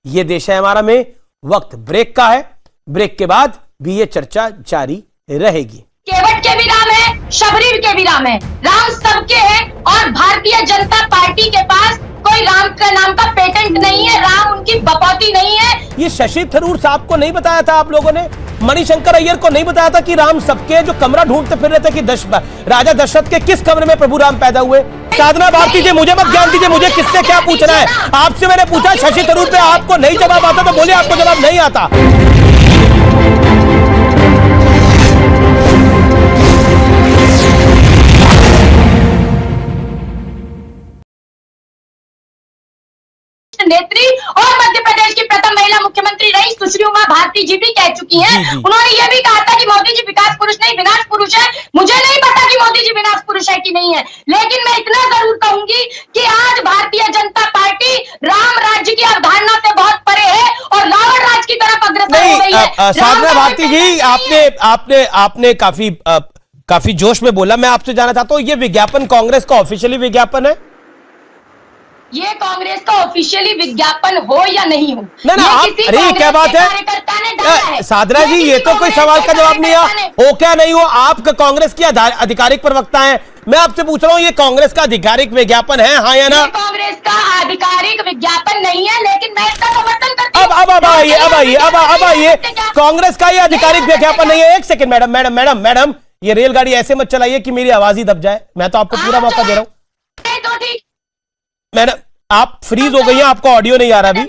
Speaker 1: यह देश है हमारा में। वक्त ब्रेक का है, ब्रेक के बाद भी यह चर्चा जारी रहेगी।
Speaker 14: केवट के भी राम है, शबरी के भी राम है, राम सबके हैं और भारतीय जनता पार्टी के पास कोई राम का नाम का पेटेंट नहीं है, राम उनकी बपौती नहीं है। ये
Speaker 1: शशि थरूर साहब को नहीं बताया था आप लोगों ने, मणिशंकर अय्यर को नहीं बताया था कि राम सबके, जो कमरा ढूंढते फिर रहे थे कि राजा दशरथ के किस कमरे में प्रभु राम पैदा हुए। साधना भारती जी, मुझे मत ज्ञान दीजिए, मुझे किससे क्या पूछना है? आपसे मैंने पूछा शशि थरूर पे, आपको नहीं जवाब आता तो बोलिए आपको जवाब नहीं आता।
Speaker 14: नेत्री और मध्य प्रदेश की प्रथम महिला मुख्यमंत्री सुश्री उमा भारती जी भी कह चुकी हैं। उन्होंने ये भी कहा था कि मोदी जी विकास पुरुष नहीं विनाश पुरुष है। मुझे नहीं पता कि मोदी जी विनाश पुरुष है कि नहीं है, लेकिन मैं इतना जरूर कहूंगी कि आज भारतीय जनता पार्टी राम राज्य की अवधारणा से बहुत परे है और रावण राज की तरफ अग्रसर हो रही है।
Speaker 1: साधना भारती जी, आपने काफी जोश में बोला। मैं आपसे जानना चाहता हूं, ये विज्ञापन कांग्रेस का ऑफिशियली विज्ञापन है?
Speaker 14: ये कांग्रेस का ऑफिशियली विज्ञापन हो या नहीं हो,
Speaker 1: ना आप, अरे क्या बात है साधना जी, ये तो कोई सवाल का जवाब नहीं है। हो क्या नहीं हो, आप कांग्रेस की आधिकारिक प्रवक्ता हैं, मैं आपसे पूछ रहा हूँ ये कांग्रेस का आधिकारिक विज्ञापन है, हाँ या ना?
Speaker 14: कांग्रेस का आधिकारिक विज्ञापन नहीं है, लेकिन मैं इसका समर्थन करती हूँ।
Speaker 1: अब आइए, कांग्रेस का ये आधिकारिक विज्ञापन नहीं है। एक सेकंड मैडम, ये रेलगाड़ी ऐसे मत चलाइए कि मेरी आवाज ही दब जाए। मैं तो आपको पूरा मौका दे रहा हूँ। मैडम, आप फ्रीज हो गई हैं, आपको ऑडियो नहीं आ रहा अभी।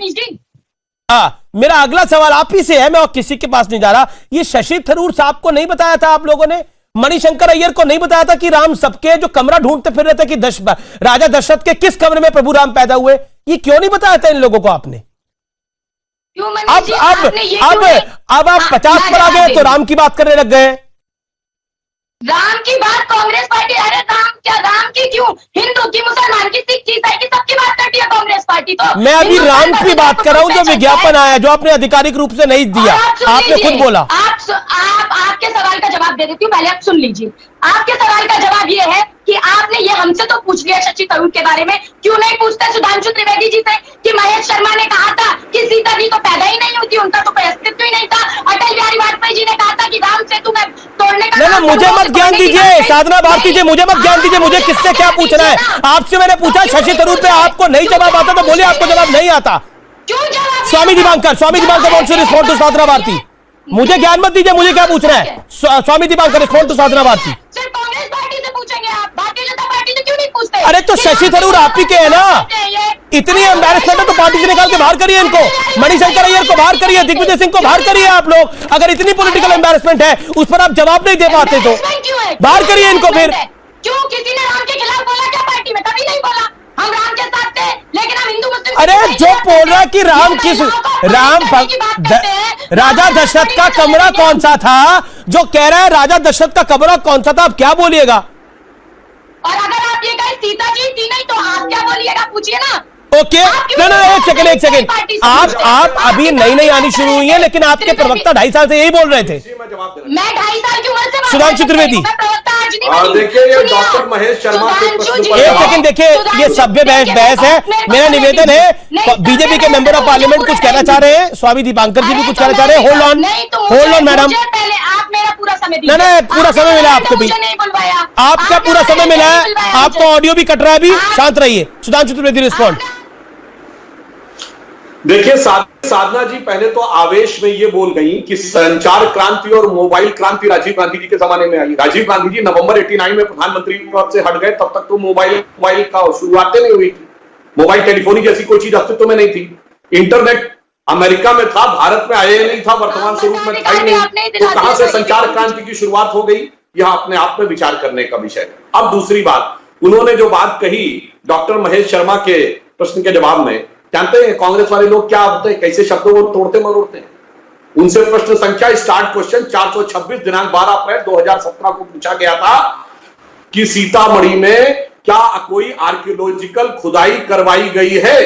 Speaker 1: मेरा अगला सवाल आप ही से है, मैं और किसी के पास नहीं जा रहा। ये शशि थरूर साहब को नहीं बताया था आप लोगों ने, मणिशंकर अय्यर को नहीं बताया था कि राम सबके जो कमरा ढूंढते फिर रहे थे कि राजा दशरथ के किस कमरे में प्रभु राम पैदा हुए, ये क्यों नहीं बताया था इन लोगों को आपने? अब आप 50 पर आ गए तो राम की बात करने लग गए।
Speaker 14: राम की बात कांग्रेस पार्टी, अरे राम की क्यों, हिंदू की, मुसलमान की, सिख की, ईसाई की, सबकी बात करती है कांग्रेस पार्टी। तो
Speaker 1: मैं अभी राम की बात कर रहा हूं, जो विज्ञापन आया, जो आपने आधिकारिक रूप से नहीं दिया, आपने खुद बोला।
Speaker 14: आपके सवाल का जवाब दे देती हूँ, पहले आप सुन लीजिए। आपके सवाल का जवाब ये है कि आपने ये हमसे तो पूछ लिया शशि थरूर के बारे में, क्यों नहीं पूछते सुधांशु त्रिवेदी जी से कि महेश शर्मा ने कहा था कि सीता जी तो पैदा ही नहीं होती, उनका तो कोई अस्तित्व ही नहीं था। अटल बिहारी वाजपेयी जी ने कहा था कि राम सेतु में तोड़ने का।
Speaker 1: नहीं, मुझे मत ज्ञान दीजिए साधना भारती जी, मुझे मत ज्ञान दीजिए, मुझे किससे क्या पूछना है आपसे। मैंने पूछा शशि थरूर पे आपको नहीं जवाब आता तो बोलिए आपको जवाब नहीं आता। Swami Dipankar wants to respond to Sadhna Bharti. मुझे ज्ञान मत दीजिए, मुझे क्या पूछना है। Swami Dipankar respond to Sadhna Bharti.
Speaker 14: Congress party से पूछेंगे आप, भारतीय जनता पार्टी से क्यों नहीं पूछते?
Speaker 1: अरे तो शशि थरूर आप ही के है ना, इतनी एम्बैरेसमेंट है तो पार्टी से निकाल के बाहर करिए इनको, मणिशंकर अय्यर को बाहर करिए, दिग्विजय सिंह को बाहर करिए आप लोग। अगर इतनी पॉलिटिकल एम्बैरेसमेंट है उस पर आप जवाब नहीं दे पाते तो बाहर करिए इनको। फिर
Speaker 14: क्यों किसी ने राम के खिलाफ बोला क्या पार्टी में? कभी नहीं बोला। हम राम के साथ थे, लेकिन हम हिंदू मुस्लिम।
Speaker 1: अरे जो बोल रहा है कि राजा दशरथ का कमरा कौन सा था, जो कह रहा है राजा दशरथ का कमरा कौन सा था, आप क्या बोलिएगा?
Speaker 14: और अगर आप ये कहें सीता जी थी नहीं तो आप क्या बोलिएगा, पूछिए ना।
Speaker 1: ओके, ना एक सेकंड, आप अभी नई आनी शुरू हुई है, लेकिन आपके प्रवक्ता 2.5 साल से यही बोल रहे थे।
Speaker 14: मैं 2.5 साल की उम्र से
Speaker 1: सुधांशु त्रिवेदी,
Speaker 12: देखिए ये डॉक्टर महेश शर्मा के प्रश्न पर
Speaker 1: एक सेकंड देखिए, ये सभ्य बहस है। मेरा निवेदन है, बीजेपी के मेंबर ऑफ पार्लियामेंट कुछ कहना चाह रहे हैं, स्वामी दीपांकर जी भी कुछ कहना चाह रहे हैं। होल्ड ऑन मैडम,
Speaker 14: पहले आप मेरा पूरा समय दीजिए।
Speaker 1: ना पूरा समय मिला आपको भी, आपका पूरा समय मिला है, आपको ऑडियो भी कट रहा है अभी, शांत रहिए। सुधांशु त्रिवेदी रिस्पॉन्ड।
Speaker 12: देखिए साधना जी पहले तो आवेश में ये बोल गई कि संचार क्रांति और मोबाइल क्रांति राजीव गांधी जी के जमाने में आई। राजीव गांधी जी नवंबर 89 में प्रधानमंत्री पद से हट गए, तब तक तो मोबाइल का शुरुआत नहीं हुई थी। मोबाइल टेलीफोनी जैसी कोई चीज अस्तित्व में नहीं थी। इंटरनेट अमेरिका में था, भारत में आया नहीं था, वर्तमान स्वरूप में था ही नहीं, तो कहां से संचार क्रांति की शुरुआत हो गई, यह अपने आप में विचार करने का विषय है। अब दूसरी बात, उन्होंने जो बात कही डॉक्टर महेश शर्मा के प्रश्न के जवाब में, जानते हैं कांग्रेस वाले लोग क्या होते हैं, कैसे शब्दों को तोड़ते मरोड़ते हैं। उनसे प्रश्न संख्या स्टार्ट क्वेश्चन 426 दिनांक 12 अप्रैल 2017 को पूछा गया था कि सीतामढ़ी में क्या कोई आर्कियोलॉजिकल खुदाई करवाई गई है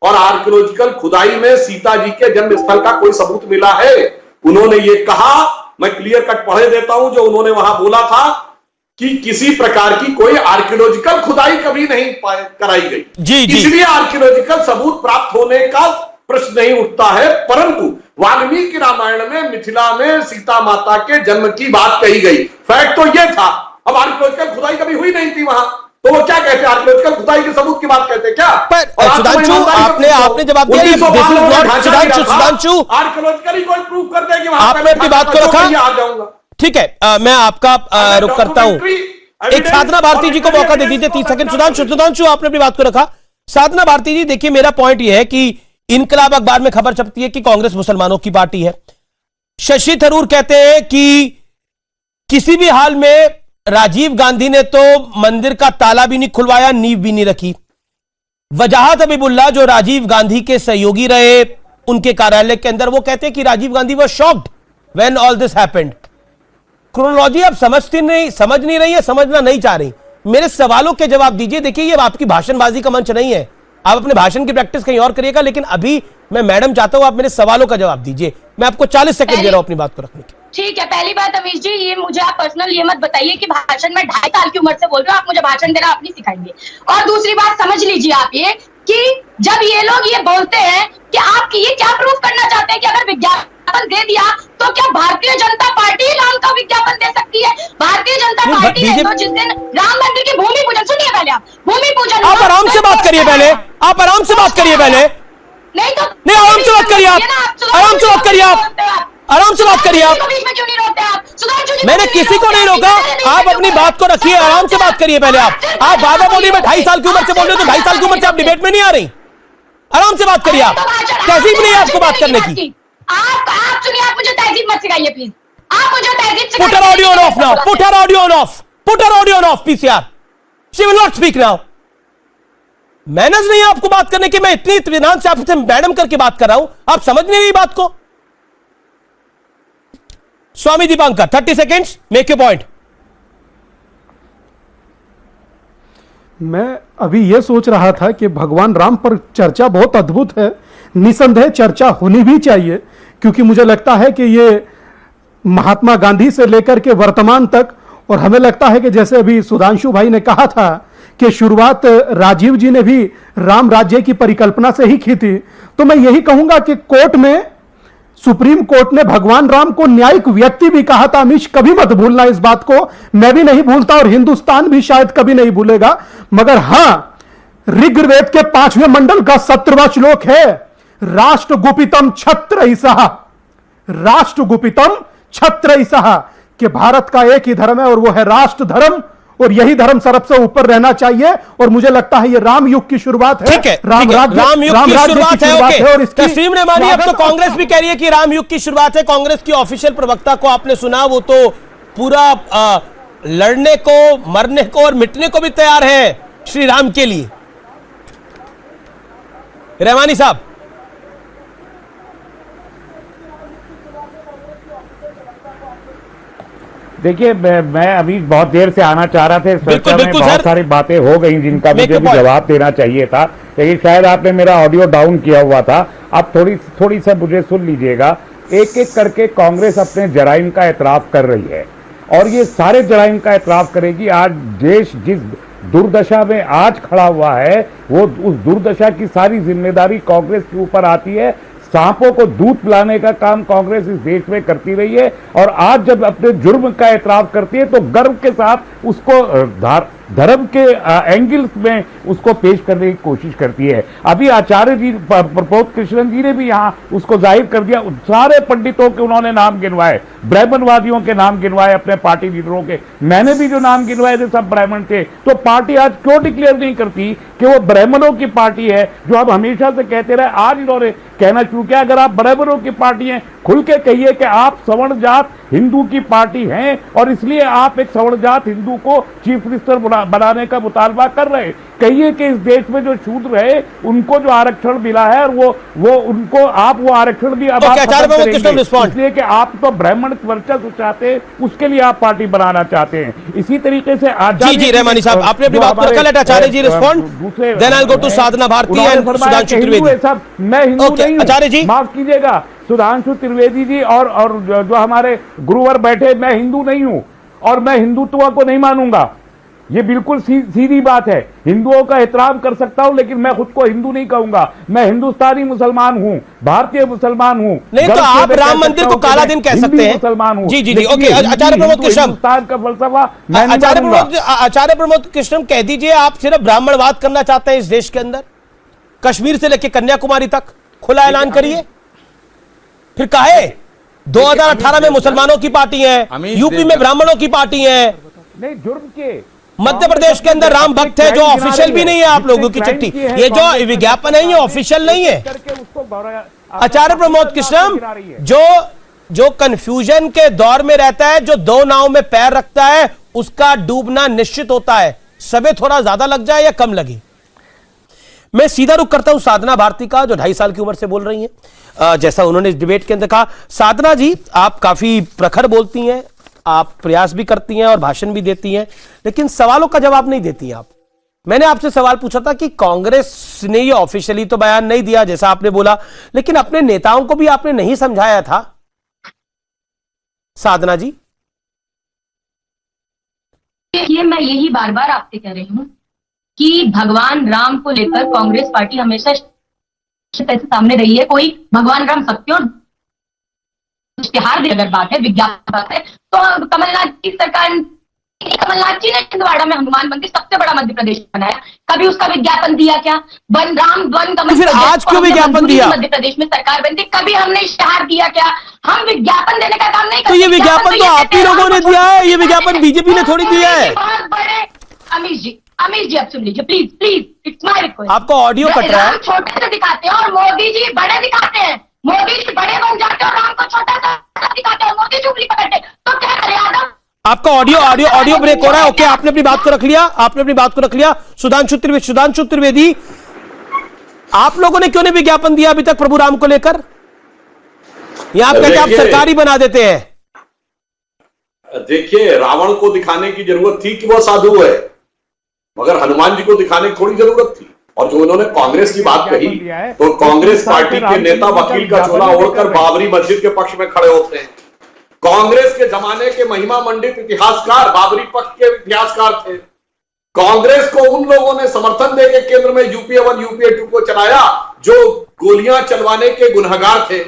Speaker 12: और आर्कियोलॉजिकल खुदाई में सीता जी के जन्म स्थल का कोई सबूत मिला है। उन्होंने ये कहा, मैं क्लियर कट पढ़े देता हूं जो उन्होंने वहां बोला था कि किसी प्रकार की कोई आर्कियोलॉजिकल खुदाई कभी नहीं कराई गई, इसलिए आर्कियोलॉजिकल सबूत प्राप्त होने का प्रश्न नहीं उठता है। परंतु वाल्मीकि रामायण में मिथिला में सीता माता के जन्म की बात कही गई, फैक्ट तो यह था। अब आर्कियोलॉजिकल खुदाई कभी हुई नहीं थी वहां, तो वो क्या कहते हैं, आर्कियोलॉजिकल खुदाई के सबूत की बात कहते हैं क्या?
Speaker 1: सुधांशु आपने जवाब दिया, सुधांशु
Speaker 12: आर्कियोलॉजिकल कोई प्रूव कर दे कि
Speaker 1: आपने अपनी बात को रखा,
Speaker 12: आ जाऊंगा।
Speaker 1: ठीक है, मैं आपका रुक करता हूं। एक साधना भारती जी को मौका दे दीजिए 30 सेकंड। सुधांशु आपने अपनी बात को रखा। साधना भारती जी देखिए, मेरा पॉइंट यह है कि इनकलाब अखबार में खबर छपती है कि कांग्रेस मुसलमानों की पार्टी है। शशि थरूर कहते हैं कि किसी भी हाल में राजीव गांधी ने तो मंदिर का ताला भी नहीं खुलवाया, नींव भी नहीं रखी। वजाहत हबीबुल्लाह जो राजीव गांधी के सहयोगी रहे, उनके कार्यालय के अंदर। वो कहते हैं कि Rajiv Gandhi was shocked when all this happened. Chronology आप समझ नहीं रही है, समझना नहीं चाह रही। मेरे सवालों के जवाब दीजिए। देखिए, ये आपकी भाषणबाजी का मंच नहीं है, आप अपने भाषण की प्रैक्टिस कहीं और करिएगा, लेकिन अभी मैं मैडम चाहता हूं आप मेरे सवालों का जवाब दीजिए। मैं आपको 40 सेकंड दे रहा हूं अपनी बात को रखने की।
Speaker 14: ठीक है, पहली बात अमीश जी, ये मुझे आप पर्सनल ये मत बताइए कि भाषण में 2.5 साल की उम्र से बोल रहे हो, आप मुझे भाषण देना आप नहीं सिखाएंगे। और दूसरी बात समझ लीजिए आप ये कि जब ये लोग ये बोलते हैं कि आप ये क्या प्रूफ करना चाहते हैं कि अगर विज्ञापन दे दिया तो क्या भारतीय जनता पार्टी राम का विज्ञापन दे सकती है? भारतीय जनता पार्टी है तो जिस दिन राम मंदिर की भूमि पूजन, सुनिए पहले आप भूमि पूजन,
Speaker 1: आप आराम से बात करिए पहले, आप आराम से बात करिए पहले।
Speaker 14: नहीं तो
Speaker 1: नहीं, आराम से बात करिए आप, आराम से बात करिए आप, आराम से बात करिए आप।
Speaker 14: बीच में क्यों नहीं रोकते आप?
Speaker 1: मैंने किसी को नहीं रोका, आप अपनी बात को रखिए, आराम से बात करिए पहले आप। आप बाबा बोली में 2.5 साल की उम्र से बोल रहे हो, तो 2.5 साल की उम्र से आप डिबेट में नहीं आ रही। आराम से बात करिए आप, तहजीब नहीं है आपको बात करने की।
Speaker 14: आप सुनिए, आप मुझे तहजीब मत सिखाइए प्लीज, आप मुझे तहजीब
Speaker 1: Put her audio on off now. Put her audio on off. Put her audio on off, PCR. She will not speak now. Manners नहीं है आपको बात करने की। मैं इतनी इत्मीनान से आपसे मैडम करके बात कर रहा हूं, आप समझ नहीं रही बात को। Swami Dipankar 30 seconds, make your point.
Speaker 13: मैं अभी यह सोच रहा था कि भगवान राम पर चर्चा बहुत अद्भुत है, निसंदेह चर्चा होनी भी चाहिए, क्योंकि मुझे लगता है कि ये महात्मा गांधी से लेकर के वर्तमान तक, और हमें लगता है कि जैसे अभी सुधांशु भाई ने कहा था कि शुरुआत राजीव जी ने भी राम राज्य की परिकल्पना से ही की थी, तो मैं यही कहूंगा कि कोर्ट में, सुप्रीम कोर्ट ने भगवान राम को न्यायिक व्यक्ति भी कहा था। अमीश, कभी मत भूलना इस बात को, मैं भी नहीं भूलता और हिंदुस्तान भी शायद कभी नहीं भूलेगा। मगर हां, ऋग्वेद के 5वें मंडल का 17वां श्लोक है, राष्ट्र गुपितम छत्रईसः, राष्ट्र गुपितम छत्रईसः, कि भारत का एक ही धर्म है और वो है राष्ट्र धर्म, और यही धर्म सबसे ऊपर रहना चाहिए। और मुझे लगता है ये राम युग की शुरुआत है।
Speaker 1: ठीक है, राम युग की शुरुआत है। ओके, तस्लीम रहमानी, अब तो कांग्रेस भी कह रही है कि राम युग की शुरुआत है। कांग्रेस की ऑफिशियल प्रवक्ता को आपने सुना, वो तो पूरा लड़ने को, मरने को और मिटने को भी तैयार है श्री राम के लिए। रहमानी साहब,
Speaker 10: देखिए, मैं अभी बहुत देर से आना चाह रहा था इस चर्चा में, बहुत सारी बातें हो गई जिनका मुझे भी जवाब देना चाहिए था, लेकिन शायद आपने मेरा ऑडियो डाउन किया हुआ था। अब थोड़ी सा मुझे सुन लीजिएगा। एक एक करके कांग्रेस अपने जराइम का एतराफ कर रही है, और ये सारे जराइम का एतराफ करेगी। आज देश जिस दुर्दशा में आज खड़ा हुआ है, वो उस दुर्दशा की सारी जिम्मेदारी कांग्रेस के ऊपर आती है। सांपों को दूध पिलाने का काम कांग्रेस इस देश में करती रही है, और आज जब अपने जुर्म का एतराफ करती है तो गर्व के साथ उसको धर्म के एंगल्स में उसको पेश करने की कोशिश करती है। अभी आचार्य जी, प्रपोत कृष्णन जी ने भी यहाँ उसको जाहिर कर दिया। सारे पंडितों के उन्होंने नाम गिनवाए, ब्राह्मणवादियों के नाम गिनवाए, अपने पार्टी लीडरों के। मैंने भी जो नाम गिनवाए थे सब ब्राह्मण थे। तो पार्टी आज क्यों डिक्लेयर नहीं करती कि वो ब्राह्मणों की पार्टी है, जो आप हमेशा से कहते रहे। आज इन्होंने कहना शुरू किया, अगर आप ब्राह्मणों की पार्टी हैं, खुल के कहिए कि आप सवर्ण जात हिंदू की पार्टी हैं, और इसलिए आप एक सवर्ण जात हिंदू को चीफ मिनिस्टर बनाने का मुतालबा कर रहे हैं। कहिए कि इस देश में जो शूद्र है उनको जो आरक्षण मिला है, और वो उनको आप वो आरक्षण भी अब इसलिए कि आप तो ब्राह्मण वर्चस्व चाहते हैं, उसके लिए आप पार्टी बनाना चाहते हैं। इसी तरीके से
Speaker 1: जी रहमानी साहब, आपने अपनी बात को रखा। Let Acharya ji respond, then I will go to Sadhna Bharti and Sudhanshu Trivedi.
Speaker 10: मैं हिंदू नहीं हूं,
Speaker 1: आचार्य जी
Speaker 10: माफ कीजिएगा, सुधांशु त्रिवेदी जी और जो हमारे गुरुवर बैठे, मैं हिंदू नहीं हूं और मैं हिंदुत्व को नहीं मानूंगा। ये बिल्कुल सीधी बात है। हिंदुओं का एहतराम कर सकता हूं, लेकिन मैं खुद को हिंदू नहीं कहूंगा। मैं हिंदुस्तानी मुसलमान हूं, भारतीय मुसलमान हूं।
Speaker 1: नहीं तो आप राम मंदिर को काला दिन कह सकते हैं।
Speaker 10: मुसलमान हूं।
Speaker 1: जी जी जी, ओके। आचार्य प्रमोद कृष्ण,
Speaker 10: हिंदुस्तान का फलसफा
Speaker 1: आचार्य प्रमोद कृष्ण कह दीजिए, आप सिर्फ ब्राह्मणवाद करना चाहते हैं इस देश के अंदर? कश्मीर से लेकर कन्याकुमारी तक खुला ऐलान करिए। फिर काहे 2018 में मुसलमानों की पार्टी है, यूपी में ब्राह्मणों की पार्टी है,
Speaker 10: नहीं जुर्म के
Speaker 1: मध्य प्रदेश के अंदर राम भक्त है, जो ऑफिशियल भी नहीं है आप लोगों की चिट्ठी। ये जो विज्ञापन है ये ऑफिशियल नहीं है। आचार्य प्रमोद कृष्ण, जो कंफ्यूजन के दौर में रहता है, जो दो नाव में पैर रखता है, उसका डूबना निश्चित होता है। सबे थोड़ा ज्यादा लग जाए या कम लगे। मैं सीधा रुख करता हूं साधना भारती का, जो 2.5 साल की उम्र से बोल रही हैं। जैसा उन्होंने इस डिबेट के अंदर कहा, साधना जी आप काफी प्रखर बोलती हैं, आप प्रयास भी करती हैं और भाषण भी देती हैं, लेकिन सवालों का जवाब नहीं देती आप। मैंने आपसे सवाल पूछा था कि कांग्रेस ने ये ऑफिशियली तो बयान नहीं दिया जैसा आपने बोला, लेकिन अपने नेताओं को भी आपने नहीं समझाया था साधना जी।
Speaker 14: देखिए, मैं यही बार बार आपसे कह रही हूँ कि भगवान राम को लेकर कांग्रेस पार्टी हमेशा सामने रही है। कोई भगवान राम सत्य और इश्तिहार की अगर बात है, विज्ञापन बात है, तो कमलनाथ की सरकार, कमलनाथ जी ने छिंदवाड़ा में हनुमान मंदिर सबसे बड़ा मध्य प्रदेश में बनाया, कभी उसका विज्ञापन दिया क्या? वन राम वन कमल,
Speaker 1: फिर आज क्यों विज्ञापन दिया?
Speaker 14: मध्य प्रदेश में सरकार बनती, कभी हमने इश्तिहार दिया क्या? हम विज्ञापन देने का काम नहीं करते।
Speaker 1: तो ये विज्ञापन तो आप ही लोगों ने दिया है, ये विज्ञापन बीजेपी ने थोड़ी दिया है।
Speaker 14: बहुत बड़े अमीश जी आप सुन लीजिए please please, it's my request.
Speaker 1: आपको ऑडियो कट रहा है।
Speaker 14: छोटे से दिखाते हैं और मोदी जी बड़े दिखाते हैं, मोदी जी बड़े बन जाते हैं और राम को छोटा सा दिखाते हैं, मोदी जी उंगली पकड़ते, तो क्या करें यादव?
Speaker 1: आपका ऑडियो ब्रेक हो रहा है। ओके, आपने अपनी बात को रख लिया। सुधांशु त्रिवेदी, आप लोगों ने क्यों नहीं विज्ञापन दिया अभी तक प्रभु राम को लेकर? यहां आप कहते आप सरकारी बना देते हैं।
Speaker 12: देखिए, रावण को दिखाने की जरूरत थी कि वह साधु है, मगर हनुमान जी को दिखाने की थोड़ी जरूरत थी। और जो उन्होंने कांग्रेस की बात कही, तो कांग्रेस पार्टी के नेता वकील का चोला ओढ़कर बाबरी मस्जिद के पक्ष में खड़े होते हैं। कांग्रेस के जमाने के महिमा मंडित इतिहासकार बाबरी पक्ष के इतिहासकार थे। कांग्रेस को उन लोगों ने समर्थन देकर केंद्र में यूपीए 1 यूपीए 2 को चलाया जो गोलियां चलवाने के गुनहगार थे।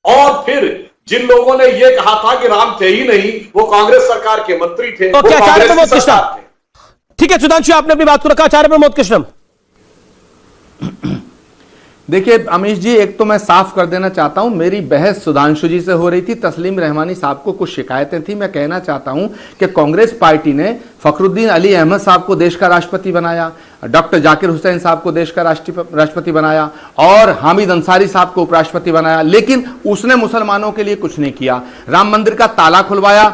Speaker 12: और फिर जिन लोगों ने यह कहा था कि राम थे ही नहीं, वो कांग्रेस सरकार के मंत्री थे।
Speaker 1: तो क्या आचार्य प्रमोद कृष्णम? ठीक है सुधांशु, आपने अपनी बात को रखा। आचार्य प्रमोद कृष्णम,
Speaker 11: देखिए अमीश जी, एक तो मैं साफ कर देना चाहता हूं, मेरी बहस सुधांशु जी से हो रही थी। तस्लीम रहमानी साहब को कुछ शिकायतें थी। मैं कहना चाहता हूं कि कांग्रेस पार्टी ने फखरुद्दीन अली अहमद साहब को देश का राष्ट्रपति बनाया, डॉक्टर जाकिर हुसैन साहब को देश का राष्ट्रपति बनाया और हामिद अंसारी साहब को उपराष्ट्रपति बनाया, लेकिन उसने मुसलमानों के लिए कुछ नहीं किया। राम मंदिर का ताला खुलवाया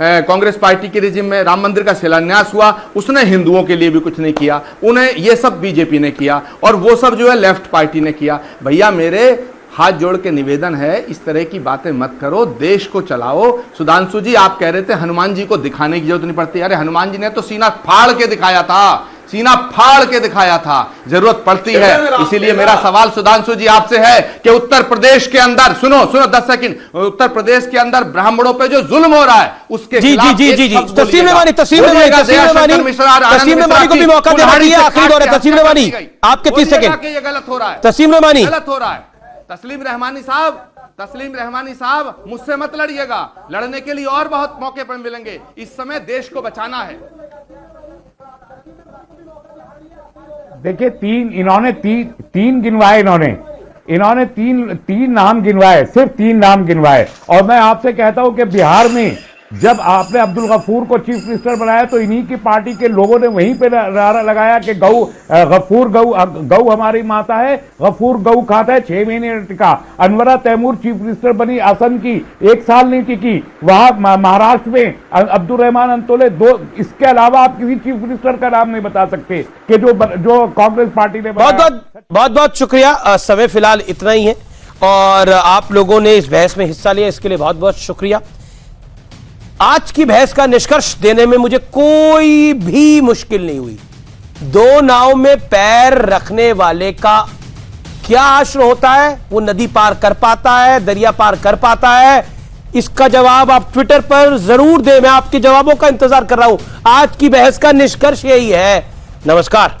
Speaker 11: कांग्रेस पार्टी के रिजिम में, राम मंदिर का शिलान्यास हुआ, उसने हिंदुओं के लिए भी कुछ नहीं किया। उन्हें ये सब बीजेपी ने किया और वो सब जो है लेफ्ट पार्टी ने किया। भैया मेरे हाथ जोड़ के निवेदन है, इस तरह की बातें मत करो, देश को चलाओ। सुधांशु जी, आप कह रहे थे हनुमान जी को दिखाने की जरूरत नहीं पड़ती। अरे हनुमान जी ने तो सीना फाड़ के दिखाया था, सीना फाड़ के दिखाया था। जरूरत पड़ती है। इसीलिए मेरा सवाल सुधांशु जी आपसे है कि उत्तर प्रदेश के अंदर, सुनो 10 सेकंड, उत्तर प्रदेश के अंदर ब्राह्मणों पे जो जुल्म हो रहा है उसके खिलाफ
Speaker 1: तस्लीम रेवानी को भी मौका देना चाहिए। आखिरी दौर है तस्लीम रेवानी, आपके 30 सेकंड।
Speaker 11: ये गलत हो रहा है,
Speaker 1: तस्लीम रेवानी
Speaker 11: गलत हो रहा है। तस्लीम रहमानी साहब मुझसे मत लड़िएगा, लड़ने के लिए और बहुत मौके पर मिलेंगे। इस समय देश को बचाना है।
Speaker 10: देखिए तीन गिनवाए इन्होंने तीन नाम गिनवाए, सिर्फ 3 नाम गिनवाए। और मैं आपसे कहता हूं कि बिहार में जब आपने अब्दुल गफूर को चीफ मिनिस्टर बनाया तो इन्हीं की पार्टी के लोगों ने वहीं पे नारा लगाया कि गऊ हमारी माता है, गफूर गऊ खाता है। 6 महीने टिका। अनवरा तैमूर चीफ मिनिस्टर बनी असम की, 1 साल नहीं टिकी। वहां महाराष्ट्र में अब्दुल रहमान अंतोले 2। इसके अलावा आप किसी चीफ मिनिस्टर का नाम नहीं बता सकते कि जो कांग्रेस पार्टी ने।
Speaker 1: बहुत शुक्रिया। समय फिलहाल इतना ही है और आप लोगों ने इस बहस में हिस्सा लिया, इसके लिए बहुत बहुत शुक्रिया। आज की बहस का निष्कर्ष देने में मुझे कोई भी मुश्किल नहीं हुई। 2 नाव में पैर रखने वाले का क्या आश्रय होता है? वो नदी पार कर पाता है, दरिया पार कर पाता है? इसका जवाब आप ट्विटर पर जरूर दें। मैं आपके जवाबों का इंतजार कर रहा हूं। आज की बहस का निष्कर्ष यही है। नमस्कार।